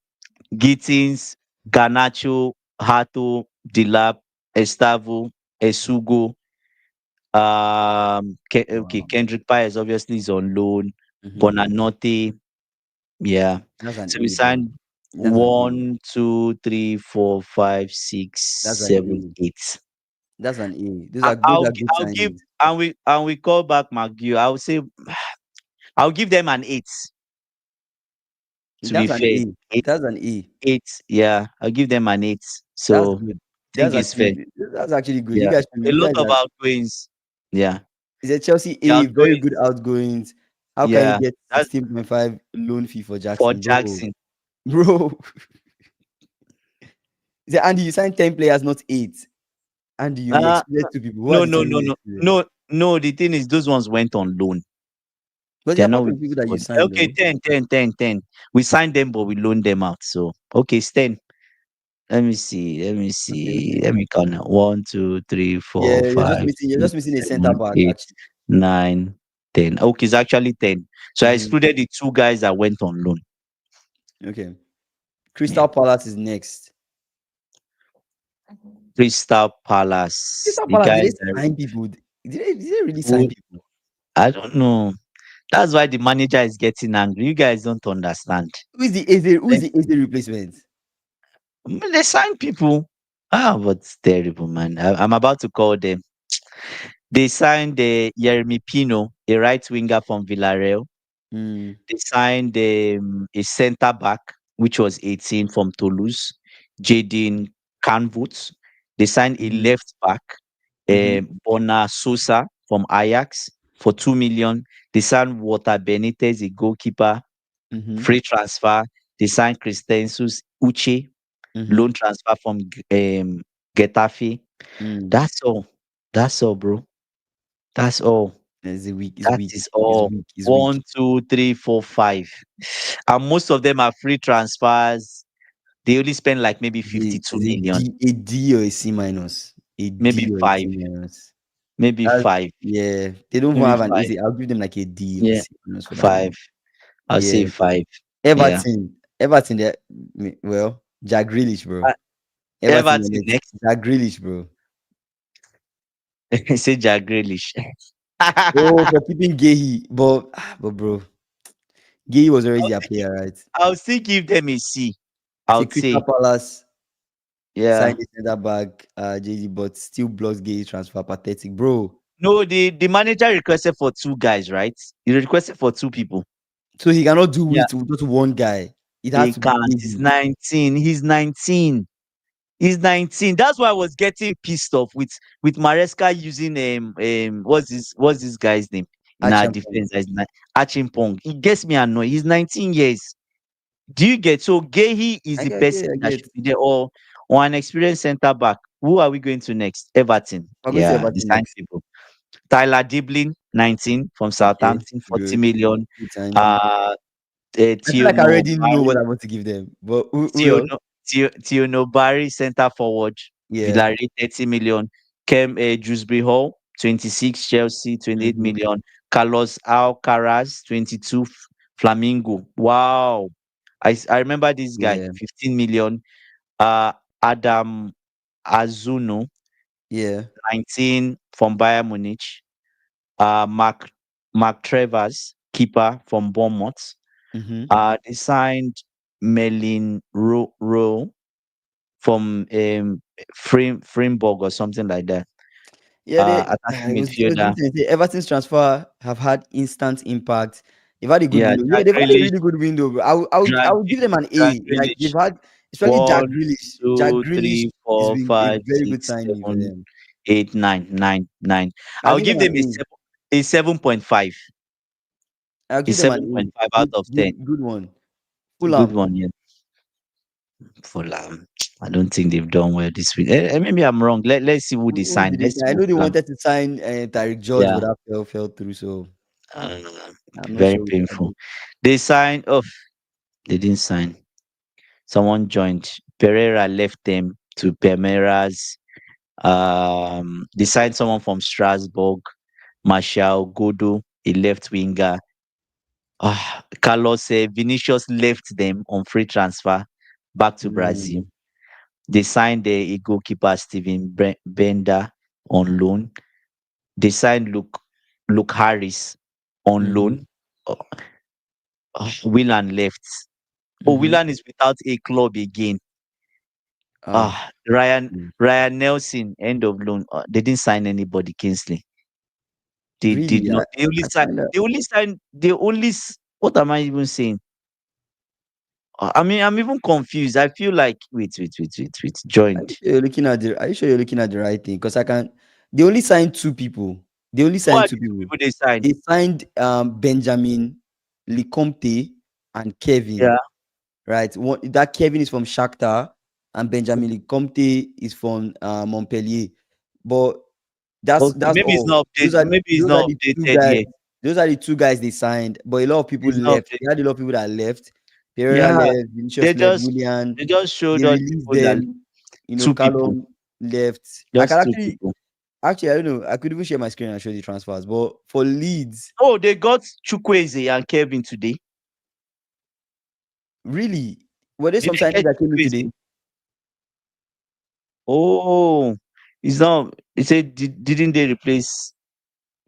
Gittins, Garnacho, Hato, Dilap, Estavo, Esugo. Okay, Wow. Kendrick Pies obviously is on loan. Mhm. Bonanote, yeah. That's an So we A, bro. signed That's an A. 1, 2, 3, 4, 5, That's six, an 7, A. 8. That's an A. Those I'll are good I'll give signings. and we call back McGill. I'll say I'll give them an 8 to be That's an fair. A. 8, That's an A. 8. Yeah, I'll give them an 8. That's So good. I think it's fair. That's actually good. Yeah. A You lot guys of are. outgoings. Yeah. It's a Chelsea The A. Very outgoings. good outgoings. How can you Yeah. get That's 16.5 loan fee for for Jackson, bro? Jackson. Bro. Say, Andy, you signed 10 players, not 8. Andy, you Uh, excluded 2 people. Who are no, the no, 2 no, you no. excluded? No, no, the thing is those ones went on loan. But They're they're not part with of the the people that you squad. signed, Okay, though. 10, 10, 10, 10. We signed them, but we loaned them out. So okay, it's 10. Let me see. Let me Okay, see. okay. Let me count now. 1, 2, 3, Yeah, 4, 5, you're just 6, missing a center 7, back, 8, actually. 9, 10. Okay, it's actually 10. So I Mhm. excluded the two guys that went on loan. Okay. Yeah. Crystal Palace is next. Crystal Palace. Crystal The Palace, did guys they that sign people? Did they really sign who people? I don't know. That's why the manager is getting angry. You guys don't understand. Who is the Eze replacement? They sign people. Ah, but it's terrible, man. I'm about to call them. They signed Yeremy Pino, a right winger from Villarreal. Mm, They signed a centre back, which was 18 from Toulouse, Jaden Canvoet. They signed a mhm, left back, mhm, Bona Sosa from Ajax for 2 million. They signed Walter Benitez, a goalkeeper, mhm, free transfer. They signed Christensus Uche, mhm, loan transfer from Getafe. mm. That's all. That's all, bro. That's all. It's That weak. is It's all. weak. It's weak. 1, 2, 3, 4, 5. And most of them are free transfers. They only spend like maybe 52 It's million, A D or a C minus. A maybe D or a C 5, minus. maybe That's 5, yeah. They don't even maybe have an 5. easy. I'll give them like a D or a Yeah, C minus for that 5. one. I'll say Yeah. 5. Yeah. Everton. Everton. Well, Jack Grealish, bro. Uh, Everton the Everton next. next. Jack Grealish, bro. Say Jack Grealish. Oh, for keeping Guehi, but bro, Guehi was already their player, right? I'll still give them a C. I Say would Crystal say, Palace signed yeah. a centre back, JD, but still blocks Guehi transfer. Pathetic, bro. No, the manager requested for two guys, right? He requested for two people. So he cannot do Yeah, it with just one guy. It has he to be can't. He's Guehi. 19. He's 19. He's 19. That's why I was getting pissed off with Maresca using what's this guy's name in our Achampong. defense? Achimpong. It gets me annoyed. He's 19 years. Do you get? So Gehi is I the get, I get, person I that get. should be there, or an experienced centre back. Who are we going to next? Everton. I'm going to Yeah, the Everton sign next. people. Tyler Diblin, 19 from Okay, Southampton, 40 good. million. Good signing. Uh, I feel like I Tiono already know what Bari, I want to give them. But who else? Tiono Bari, centre forward, Yeah. Villarreal, 30 million. Kem Dewsbury Hall, 26, Chelsea, 28 Mm-hmm. million. Carlos Alcaraz, 22, Flamingo. Wow. I remember this guy, Yeah. 15 million. Uh, Adam Azuno, Yeah. 19 from Bayern Munich. Mark Travers, keeper from Bournemouth. Mm-hmm. They signed Melin Rowe from Frimburg or something like that. Yeah, Attacking it was midfielder. decent. Everton's transfer have had instant impact. They've had a good Yeah, window. Yeah, Jack they've had a Grealish, really good window. Bro. I would give them an Jack A. Like they've Grealish. had, especially Jack One, Grealish. Jack two, Grealish three, has four, been a five, very good six, signing for seven, them. 8, 9, 9, 9. I'll I'll give them give an them A. a 7.5. I'll A give them an 7.5 A. out Good, of 10. good, good one. A good Fulham. one, yeah. Fulham. I don't think they've done well this week. Maybe I'm wrong. Let's see who they Who sign. did they Let's sign? see I who know they Fulham. wanted to sign Tariq George, but Yeah. that fell through. So Uh, I'm not Very sure. painful. They signed off. They didn't sign. Someone joined. Pereira left them to Palmeiras. They signed someone from Strasbourg. Martial Godo, a left winger. Carlos Vinicius left them on free transfer back to Brazil. Mm, They signed a goalkeeper Steven Bender on loan. They signed Luke Harris on mm-hmm, loan. Uh, Willan left. Oh, mm-hmm. Willan is without a club again. Ah, Ryan Nelson, end of loan. They didn't sign anybody, Kingsley. They did really? not. They only I signed. find that. They only signed. What am I even saying? I mean, I'm even confused. I feel like wait. Are Joined. you sure you're looking at the? Are you sure you're looking at the right thing? Because I can. They only signed two people. They only Who signed are two the two people. people they signed? They signed Benjamin Lecomte and Kevin. Yeah. Right. One, that Kevin is from Shakhtar and Benjamin Lecomte is from Montpellier. But Okay. that's Maybe it's all. not updated. Maybe it's Those are not the two updated guys. yet. Those are the two guys they signed. But a lot of people It's not left. They updated. had a lot of people that left. Pereira Yeah. left. They Vinicius left. just Willian. they just They showed us released people that them. two people. Callum left. I can Just two people. actually I don't know. I could even share my screen and show the transfers. But for Leeds, Oh, they got Chukwueze and Kevin today. really, were there Did some they signings get that came in Chukwueze? today? Oh, it's not. It said didn't they replace?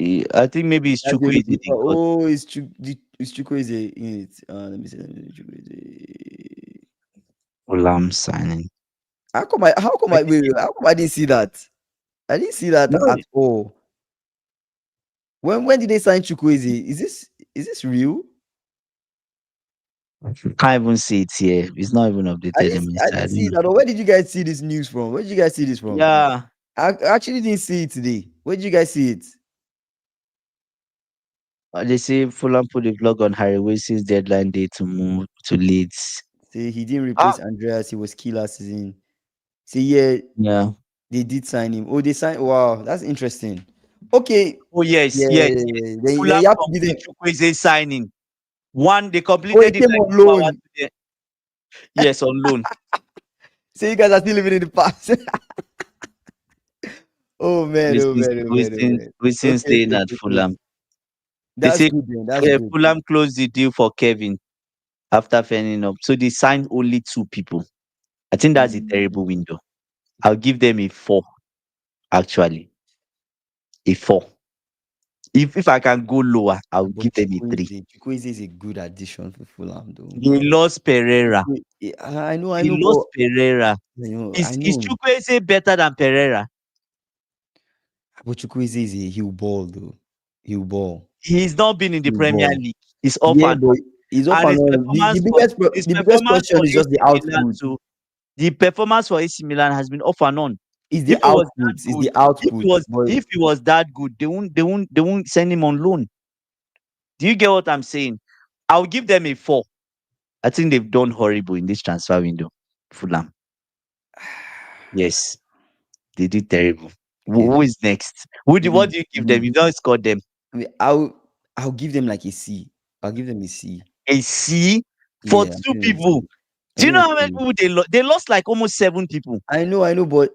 I think maybe it's That's the only Chukwueze thing. they got. Oh, it's Chukwueze in it. Let me see Chukwueze. Lamb signing. How come I didn't see that? I didn't see that No, at all. When did they sign Chukwueze? Is this real? can't even see it here. It's not even updated in my I side. I didn't don't see know. it at all. Where did you guys see this news from? Where did you guys see this from? Yeah. I actually didn't see it today. Where did you guys see it? They say Fulham put a vlog on Harry Wilson's deadline day to move to Leeds. Say he didn't Ah, replace Andreas. He was key last season. Say yeah, yeah. they did sign him. Oh, they signed. Wow, that's interesting. Okay, Oh yes, yeah, yes, yes. then Fulham you have to give them. complete Chukwueze signing. One, they Oh, he completed it came like on 2 hours loan. today. Yes, on loan. So you guys are still living in the past. Oh man, oh Wilson, man, oh man, oh Wilson, man. Wilson Okay, staying okay, at okay, okay. Fulham. They That's say good then. That's good. Fulham closed the deal for Kevin after fanning up. So they signed only two people. I think that's a Mm, terrible window. I'll give them a 4, actually. A 4. If I can go lower, I'll But give them a 3. Chukwueze is a good addition for Fulham, though. They lost Pereira. I They know, lost Pereira. I Is know. Chukwueze better than Pereira? But Chukwueze is a he'll ball, though. He'll ball. He's not been in the He'll Premier ball. League. He's off Yeah, and but on. he's off And and on. his The biggest performance question for is just the AC Milan output. too. The performance for AC Milan has been off and on. It's the If it was that output. It's good, the output. But if he was that good, they won't send him on loan. Do you get what I'm saying? I'll give them a 4. I think they've done horrible in this transfer window. Fulham. Yes, they did terrible. okay, Who is next? What do Leeds, you give them? You Leeds. don't score them. I mean, I'll give them like a C. I'll give them a C. A C for Yeah, I'll 2 give them a people. C. I'll Do you give know them how a many C. people they lost? They lost like almost 7 people. I know, but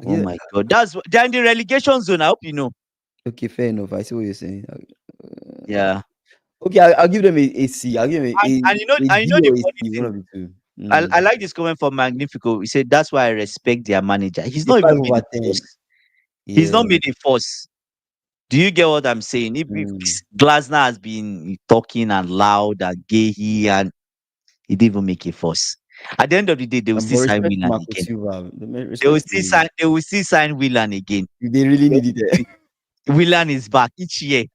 Oh yeah, my god. They're in the relegation zone. I hope you know. okay, fair enough. I see what you're saying. Yeah. Okay, I'll give them a C. I'll give them a And you D know the or a funny C, one thing. of the two. I like this comment from Magnifico. He said that's why I respect their manager. He's A not five even made over a ten. force. He's Yeah. not made a force. Do you get what I'm saying? If Mm. Glasner has been talking and loud and Guehi and he didn't even make a fuss. At the end of the day, they will still But sign respect to Willan Marco again. Silva. Respect to him. They will still sign Willan again. If they really They need will it. still- Willan is back each year.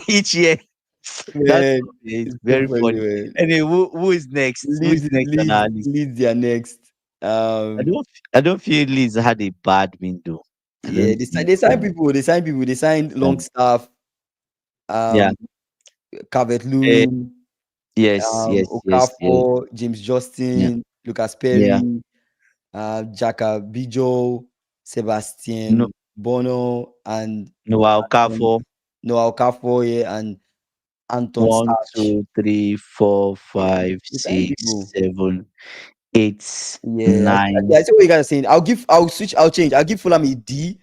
Each year. That's Man, it's it's so very funny, funny. man. Anyway, who is next? Who is next on our list? Leeds their next. Um, I don't feel Leeds had a bad window. I yeah, don't think they sign so. people. They sign people. They signed Um, Longstaff, yeah. um, Calvert Eh, Lewin, yes, yes, yes, yes. Okafor, James Yeah. Justin, Lucas Yeah. Perry, Jaka Bijo, No, Sebastian Bono, and Noah um, Okafor. Noah Okafor, yeah, and Anton One, Starch. two, three, four, Yeah, five, they sign six, people. 7, 8, Yeah, nine, I see what you guys are saying. I'll switch, I'll change. I'll give Fulham a D,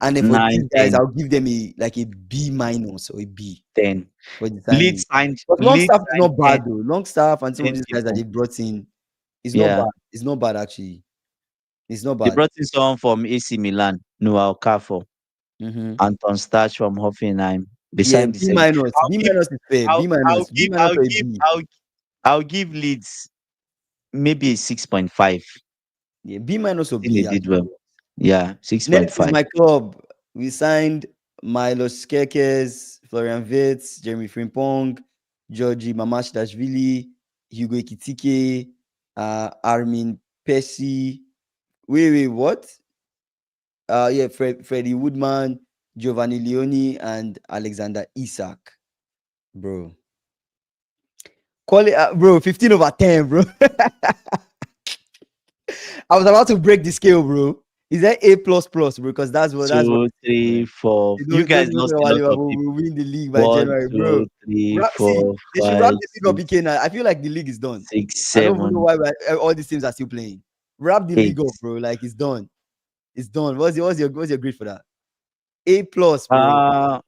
and then for these nine, guys, 10, I'll give them a B minus or a B 10. for the signing. But Leeds Longstaff is signed not 10, bad though. Longstaff and some of 10 these guys that people. they brought in is not Yeah. bad. It's not bad actually. It's not They bad. brought in someone from AC Milan, Noah Okafor, Mm-hmm. Anton Starch from Hoffenheim. They Yeah, signed the same. I'll B give minus is fair. B minus or a B. I'll give Leeds maybe a 6.5. Yeah, B minus or I think they B did actually. well. Yeah, Next is 6.5. my club. We signed Milos Kerkez, Florian Wirtz, Jeremy Frimpong, Georgi Mamashidashvili, Hugo Ekitike, Armin Pessi. Wait, what? Yeah, Freddie Woodman, Giovanni Leoni, and Alexander Isak. Bro. Call it, bro, 15 over 10, bro. I was about to break the scale, bro. Is that A plus plus, bro? Because that's what 2, 3, 4. You those guys don't lost know a about lot of Liverpool people. will win the league by One, January, bro. two, three, See, four, they should wrap five, the league up six, again. I feel like the league is done. 6, I don't even know 7, why all these teams are still playing. Wrap the 8. league up, bro. Like it's done. It's done. What's your grade for that? A plus, bro. Uh,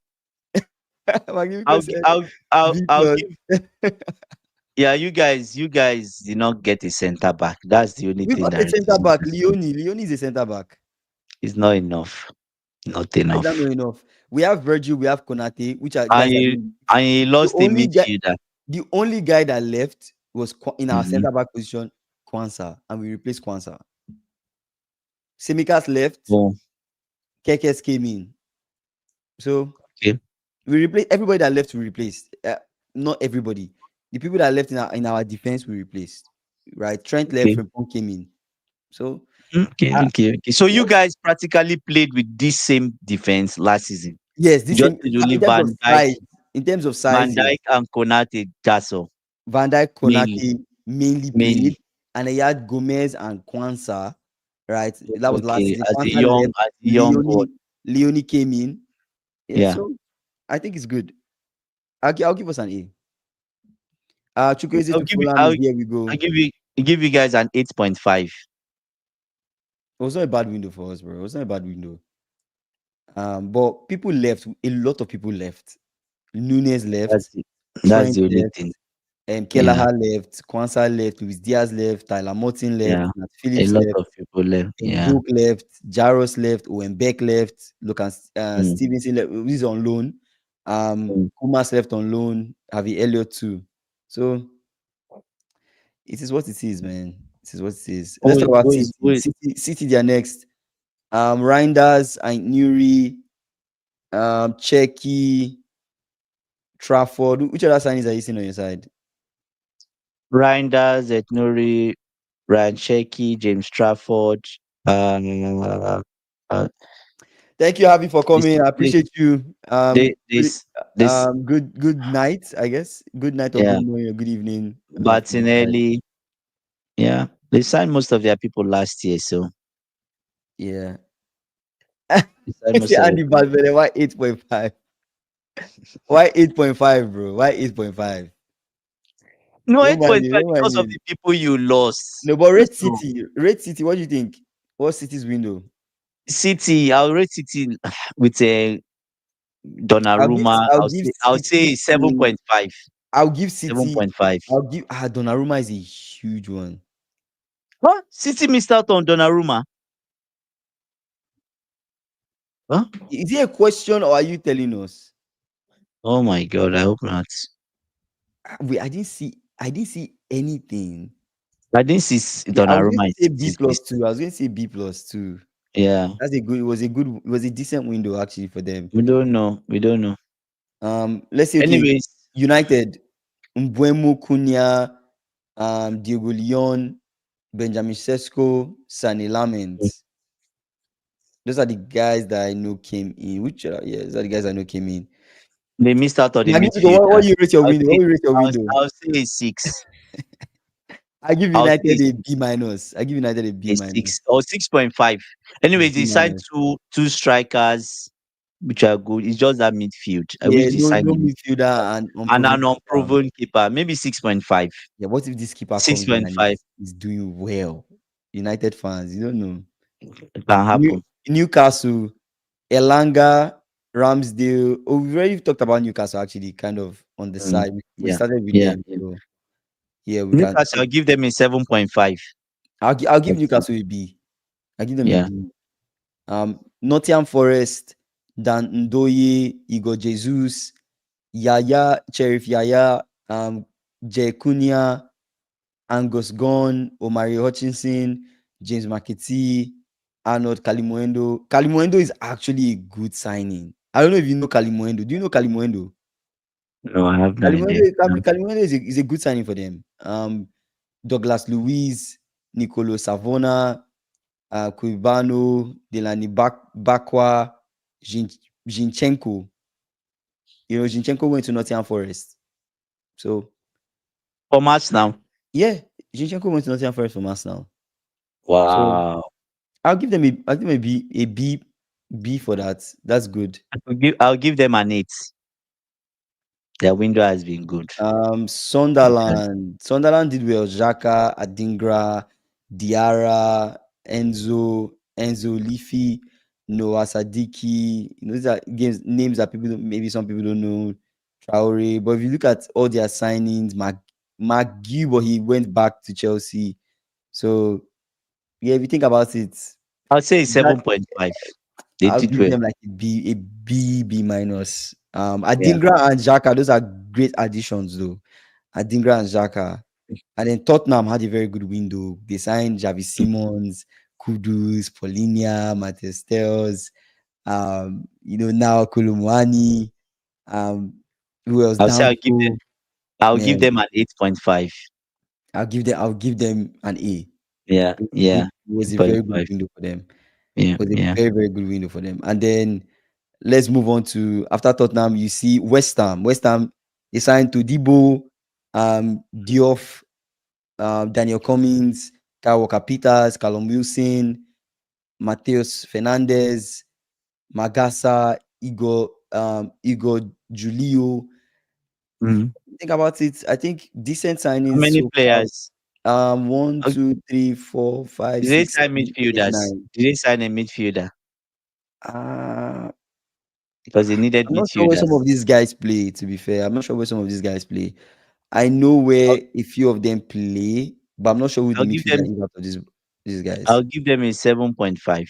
Magnifico said B I'll plus. give. Yeah, you guys did not get a center back. That's the only We thing got that a center really back, Leone. Leone is a center back. is not enough. Not Why is that enough. not enough? We have Virgil, we have Konate, which are guys that And he the lost a only guy midfielder. the only guy that left was in our Mhm. center back position, Kwanzaa, and we replaced Kwanzaa. Semikas left, Oh, Kekes came in. So okay. we replaced everybody that left, we replaced. Not everybody. The people that left in our defense, we replaced. Right? Trent left, Okay. Frimpong came in. So Okay. uh, Okay. Okay. So you what- guys practically played with this same defense last season. yes, You this just same need only in terms of size, yes. Van Dijk and Konate, Van Dijk, mainly, Konate mainly played, mainly. and he had Gomez and Kwanzaa, right? That was last Okay, season. Kwanzaa left, as a young boy. Leone came in. Yeah, Yeah. so I think it's good. I'll give us an A. Chukwueze I'll to give you Fulham I'll is here we go. I'll give you guys an 8.5. It was not a bad window for us, bro. It was not a bad window. But people left. A lot of people left. Nunes That's left. it. That's Trent the only left. thing. Yeah, Kelleher left, Kwanzaa left, Luis Diaz left, Tyler Morton left, yeah. Nat A Phillips lot left, of people left. Yeah. Ndoke left, Jaros left, Owen Beck left, Lucas Mm, Stevenson left, who is on loan. mm. Kumas left on loan, Harvey Elliott too. So it is what it is, man. It is what it is. Let's talk about Who City. is City, they are next. Reinders and Nuri, Checky, Trafford. Which other signings are you seeing on your side? Reinders, Etnuri, Ryan Shecky, James Trafford. Uh, uh, Thank you, Harvey, for this, coming. I this, appreciate you. this, Good night, I guess. Good night or good yeah. morning or good evening. From my side. Martinelli, yeah. They signed most of their people last year, so Yeah. they signed See most of the Andy people. Valverde, why 8.5? Why 8.5, bro? Why 8.5? No, Don't mind me. 8.5 Don't mind because of me. the people you lost. No, but rate So City. Rate City. What do you think? What's City's window? City, I'll rate City with a Donnarumma. I'll give I'll say City 7.5. I'll give City 7.5. I'll give Donnarumma is a huge one. Huh? City missed out on Donnarumma. Huh? Is it a question or are you telling us? Oh my god, I hope not. Wait, I didn't see anything. I didn't see Yeah, I was going Donnarumma to in say B City's plus list. two. I was going to say B plus two. Yeah. It was a decent window actually for them. We don't know. We don't know. Let's say okay, Anyways, United, Mbuemo Cunha, Diego Leon, Benjamin Sesko, Sani Lament. Those are the guys that I know came in. Those are the guys I know came in. they missed out on the Magnifico, what midfielders. do you rate your I'll window? What say do you rate your window? I'll say a six. I give I'll say United a B minus. I give United a B a minus. six or 6.5. Anyways, B they signed minus. two strikers which are good. It's just that midfield. I wish Yeah, they no, signed no a midfielder midfielder and and unproven an keeper. unproven keeper. Maybe 6.5. Yeah, what if this keeper comes in and 6.5. is doing well? United fans, you don't know. It can New, happen. Newcastle, Elanga, Ramsdale. Oh, we've already talked about Newcastle actually, kind of on the Mm, side. We yeah. started with Yeah. them, Yeah. so yeah, we can. Newcastle, I'll give them a 7.5. I'll give Newcastle a B. I'll give them a Yeah. B. Nottingham Forest, Dan Ndoye, Igor Jesus, Yaya, Cherif Yaya, Jay Cunha, Angus Gunn, Omari Hutchinson, James McAtee, Arnold Kalimuendo. Kalimuendo is actually a good signing. I don't know if you know Kalimuendo. Do you know Kalimuendo? No, I have no Kalimuendo, idea. No. Kalimuendo is a good signing for them. Douglas Luiz, Nicolo Savona, Kuibano, Delani Bakwa, Zinchenko. Zinchenko went to Nottingham Forest. So For March now. yeah, Zinchenko went to Nottingham Forest from Arsenal. So Wow. I'll give them a B for that. That's good. I'll give them an 8. Their window has been good. Okay. Sunderland did well. Xhaka, Adingra, Diarra, Enzo Leafy, Noah Sadiki. These are names that maybe some people don't know. Traore. But if you look at all their signings, McGee, but he went back to Chelsea. So yeah, if you think about it, I'll say that 7.5. They I'll did give well. them like a B minus. Yeah. Adingra and Xhaka, those are great additions though. Adingra and Xhaka. And then Tottenham had a very good window. They signed Javi Simons, Kudus, Polinia, Matheus Telles, now Kolumwani, um, who else? I'll say Danfo. I'll give Man, them an 8.5. I'll give them an A. Yeah. It Yeah. was a very good 8.5. window for them. Yeah. It was a Yeah. very, very good window for them. And then let's move on to after Tottenham, you see West Ham. West Ham, they signed to Debo, Diouf, Daniel Cummins, Kyle Walker Peters, Callum Wilson, Mateus Fernandez, Magasa, Igor Julio. Mhm. Think about it. I think decent How signings many so far. players? One, Uh, two, three, four, five, Did they six, sign seven, eight, midfielders? nine. Did they sign a midfielder? Uh, Because they needed I'm not sure where some midfielders. of these guys play, to be fair. I'm not sure where some of these guys play. I know I'll, where a few of them play, but I'm not sure who the I'll give midfielder them is out of these guys. I'll give them a 7.5.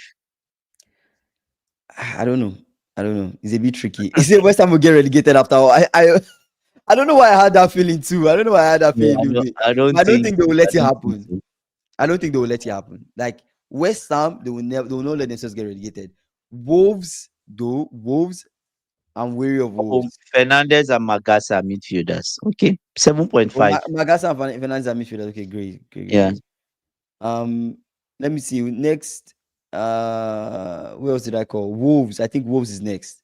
I don't know. I don't know. It's a bit tricky. Is it West Ham will get relegated after all? I don't know why I had that feeling too. I don't know why I had that No, feeling. I But don't I don't think think they will I let it don't think happen. so. I don't think they will let it happen. Like West Ham, they will not let themselves get relegated. Wolves, though, Wolves, I'm wary of Oh, Wolves. Fernandez and Magasa are midfielders. Okay, Oh, 7.5. Magasa and Fernandes are midfielders. Okay, great, great, great, Yeah. great. Um, let me see. Next, where else did I call? Wolves. I think Wolves is next.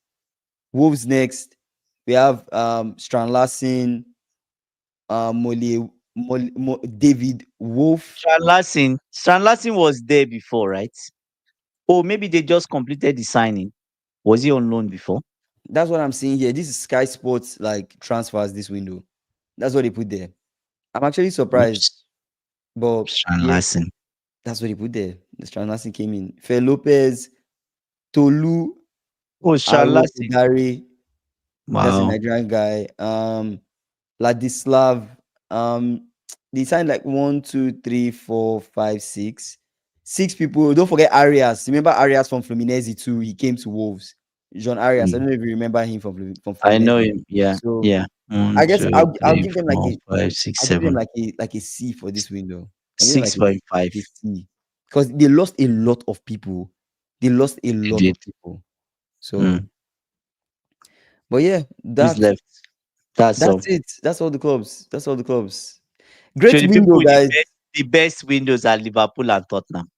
Wolves next. We have Strand Larsen, David Wolf. Strand Larsen was there before, right? Oh, maybe they just completed the signing. Was he on loan before? That's what I'm seeing here. This is Sky Sports like transfers this window. That's what they put there. I'm actually surprised, Oops. but yeah, Strand that's what they put there. The Strand Larsen came in. Fe Lopez, Tolu, Oh, Strand Aro Larsen. Udare. That's a Wow. Nigerian guy. Ladislav. Um, they signed like 1, 2, 3, 4, 5, 6 people. Don't forget Arias. Remember Arias from Fluminense too? He came to Wolves. John Arias. I Mm. don't know if you remember him from I know Fluminense. him. Yeah. So Yeah. One, I guess two, I'll three, give them like four, a five, six, I'll give them seven. like a C for this window. I'll give them 6.5. like a C because they lost a lot of people. They lost a They lot did. of people. So, Mm. but yeah, Who's left? That's all. that's it. That's all the clubs. That's all the clubs. Great So the people window, with guys. the best windows are Liverpool and Tottenham.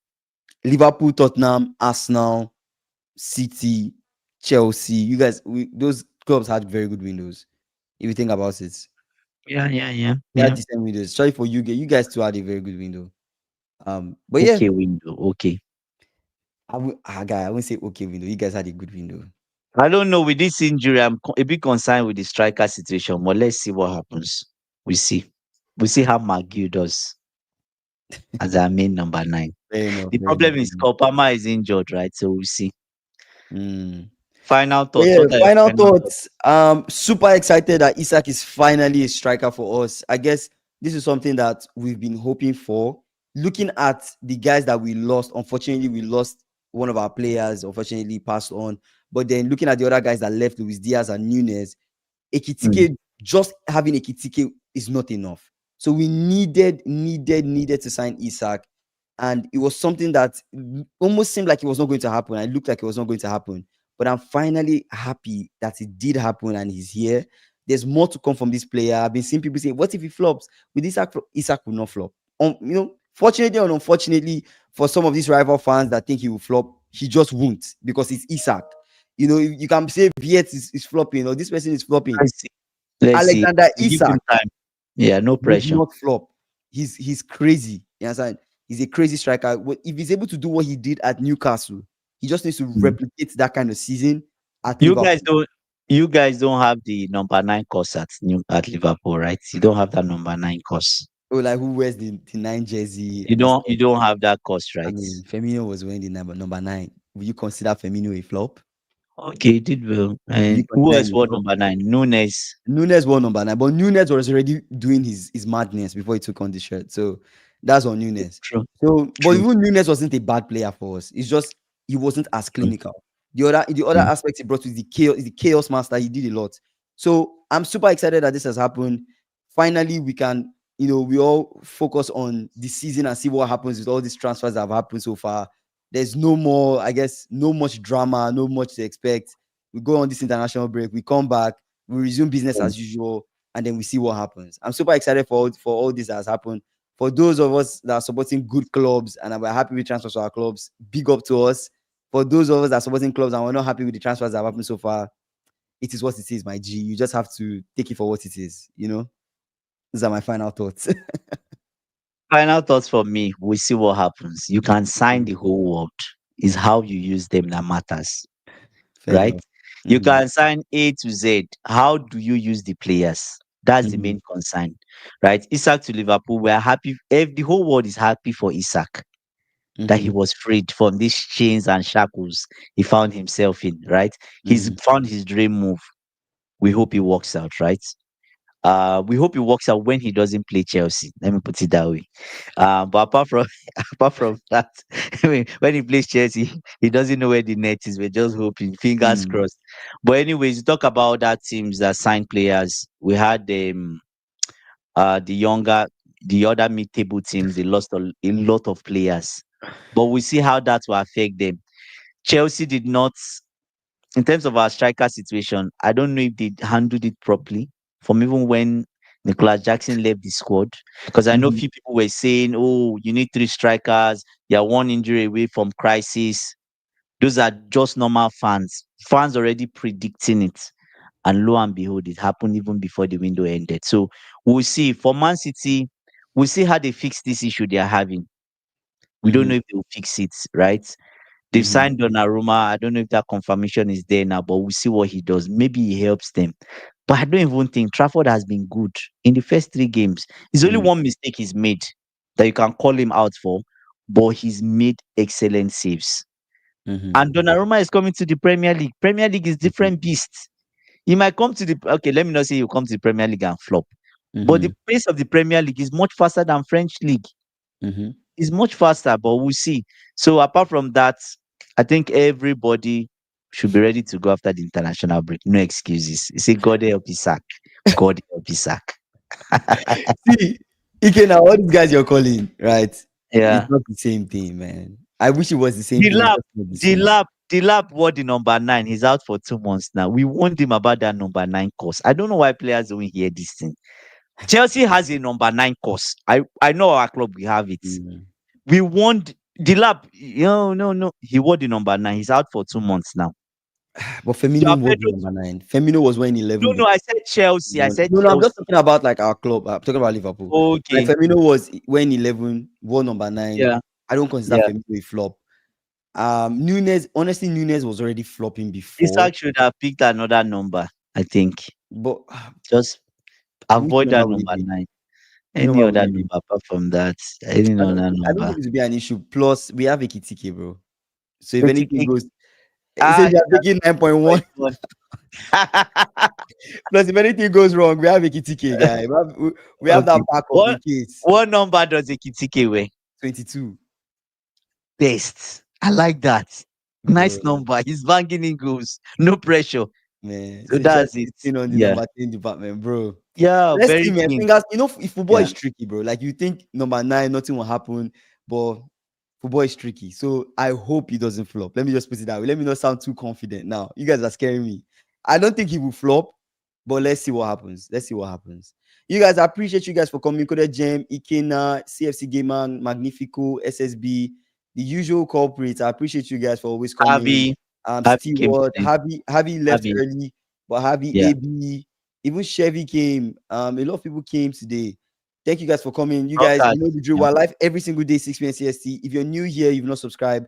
Liverpool, Tottenham, Arsenal, City, Chelsea. You guys, those clubs had very good windows. If you think about it, Yeah, yeah, yeah, they had yeah. decent windows. Sorry for you guys. You guys too had a very good window. But yeah, Okay, window. Okay. guy, I won't say okay window. You guys had a good window. I don't know with this injury. A bit concerned with the striker situation, but let's see what happens. We see. We see how McGill does as our main number 9. Fair enough. The Fair enough. problem is Kopama is injured, right? So we see. Mm. Final But thoughts. yeah, What are your final final thoughts? thoughts. Super excited that Isak is finally a striker for us. I guess this is something that we've been hoping for. Looking at the guys that we lost, unfortunately, we lost one of our players, unfortunately, passed on. But then looking at the other guys that left, Luis Diaz and Nunes, Mm. Ekitike, just having Ekitike is not enough. So we needed to sign Isak. And it was something that almost seemed like it was not going to happen. I looked like it was not going to happen. But I'm finally happy that it did happen and he's here. There's more to come from this player. I've been seeing people say, what if he flops? With Isak, Isak will not flop. Fortunately or unfortunately, for some of these rival fans that think he will flop, he just won't because it's Isak. You can say Viet is flopping or this person is flopping. Let's see. Let's see. Alexander We give him Isak time. Yeah, no would pressure. not flop. He's crazy. You understand? He's a crazy striker. If he's able to do what he did at Newcastle, he just needs to Mm. replicate that kind of season at You guys Liverpool. don't. You guys don't have the number 9 course at Liverpool, right? You don't have that number 9 course. Oh, like who wears the 9 jersey You and don't. stuff. You don't have that course, I right? mean, Firmino was wearing the number 9. Will you consider Firmino a flop? Okay, you did well. Will you And who consider else him a wore flop? number 9? Nunes. Nunes won number 9, but Nunes was already doing his madness before he took on the shirt. So that's on Nunes. True. So, but True. even Nunes wasn't a bad player for us. It's just he wasn't as True. clinical. The other Mm. aspect he brought was the chaos master. He did a lot. So I'm super excited that this has happened. Finally, we can, we all focus on the season and see what happens with all these transfers that have happened so far. There's no more, I guess, no much drama, no much to expect. We go on this international break, we come back, we resume business Mm. as usual, and then we see what happens. I'm super excited for all this that has happened. For those of us that are supporting good clubs and we're happy with transfers to our clubs, big up to us. For those of us that are supporting clubs and we're not happy with the transfers that have happened so far, it is what it is, my G. You just have to take it for what it is. These are my final thoughts. Final thoughts for me. We see what happens. You can sign the whole world. Is how you use them that matters, Fair right? enough. You Mm-hmm. can sign A to Z. How do you use the players? That's the Mm-hmm. main concern, right? Isak to Liverpool. We are happy. If the whole world is happy for Isak that he Mm-hmm. was freed from these chains and shackles he found himself in, right? He's Mm-hmm. found his dream move. We hope it works out, right? We hope it works out when he doesn't play Chelsea. Let me put it that way. But apart from apart from that, I mean, when he plays Chelsea, he doesn't know where the net is. We're just hoping, fingers Mm. crossed. But anyways, you talk about that teams that signed players. We had the younger, the other mid-table teams. They lost a lot of players, but we see how that will affect them. Chelsea did not, in terms of our striker situation, I don't know if they handled it properly from even when Nicolas Jackson left the squad. Because I know Mhm. few people were saying, oh, you need three strikers, you're one injury away from crisis. Those are just normal fans. Fans already predicting it. And lo and behold, it happened even before the window ended. So we'll see. For Man City, we'll see how they fix this issue they are having. We don't Mhm. know if they'll fix it, right? They've Mhm. signed Donnarumma. I don't know if that confirmation is there now, but we'll see what he does. Maybe he helps them. But I don't even think Trafford has been good in the first three games. It's only Mhm. one mistake he's made that you can call him out for, but he's made excellent saves. Mhm. And Donnarumma is coming to the Premier League. Premier League is Mhm. different beast. He might come to the okay. Let me not say he'll come to the Premier League and flop, but the Mhm. pace of the Premier League is much faster than French league. Mhm. It's much faster, but we'll see. So apart from that, I think everybody should be ready to go after the international break. No excuses. You say God help Isaac. God help Isaac. See, Ike, now all these guys you're calling, right? It's Yeah. not the same thing, man. I wish it was the same The thing. It's lap, just not the the same. lap, the lap wore the number nine. He's out for 2 months now. We warned him about that number nine course. I don't know why players don't hear this thing. Chelsea has a number nine course. I know our club we have it. Mm. We warned the lap. No, no, no. He wore the number nine. He's out for 2 months now. But Firmino Joao was Pedro. number nine. Firmino was wearing 11 No, no. before. I said Chelsea. I No, said no, I'm just Chelsea. talking about like our club. I'm talking about Liverpool. Like Okay. Firmino was wearing 11, wore number nine. Yeah. I don't consider Yeah. Firmino a flop. Nunes, honestly, Nunes was already flopping before, Isaac should have picked another number. I think. but Just which avoid number that will it number be? nine. Which Any number will other it be? number apart from that. Any other I don't number. think it will be an issue. Plus, we have a Kitike, bro. So if Pretty anything cake. goes, he said Ah, we are taking 9.1. which one? Plus, if anything goes wrong, we have a Kitike guy. We have that Okay. backup in What case. what number does a Kitike wear? 22, Best. I like that. Nice bro. number. He's banging in goals. No pressure. Man, So so Chelsea that's it. is still on the Yeah. number 10 department, bro. Yeah, Let's see, very man. keen. Fingers, if football Yeah. is tricky, bro. Like you think number nine, nothing will happen, but football is tricky. So I hope he doesn't flop. Let me just put it that way. Let me not sound too confident now. You guys are scaring me. I don't think he will flop, but let's see what happens. Let's see what happens. You guys, I appreciate you guys for coming. Koda Gem, Ikena, CFC Gamer, Magnifico, SSB, the usual culprits. I appreciate you guys for always coming. Harvey. Harvey came Stewart, today. Harvey left Harvey. early, but Harvey, Yeah. AB, even Chevy came. A lot of people came today. Thank you guys for coming. You guys, Broadcast. you know the drill. Yeah. We're live every single day, 6 p.m. CST. If you're new here, you've not subscribed,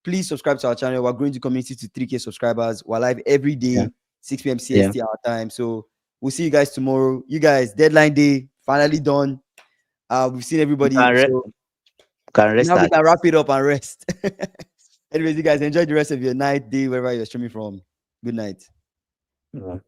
please subscribe to our channel. We're growing the community to 3K subscribers. We're live every Yeah. day, 6 p.m. Yeah. CST our time. So we'll see you guys tomorrow. You guys, deadline day finally done. We've seen You everybody. can So now we restart. can wrap it up and rest. Anyways, you guys enjoy the rest of your night, day, wherever you're streaming from. Good night. Yeah.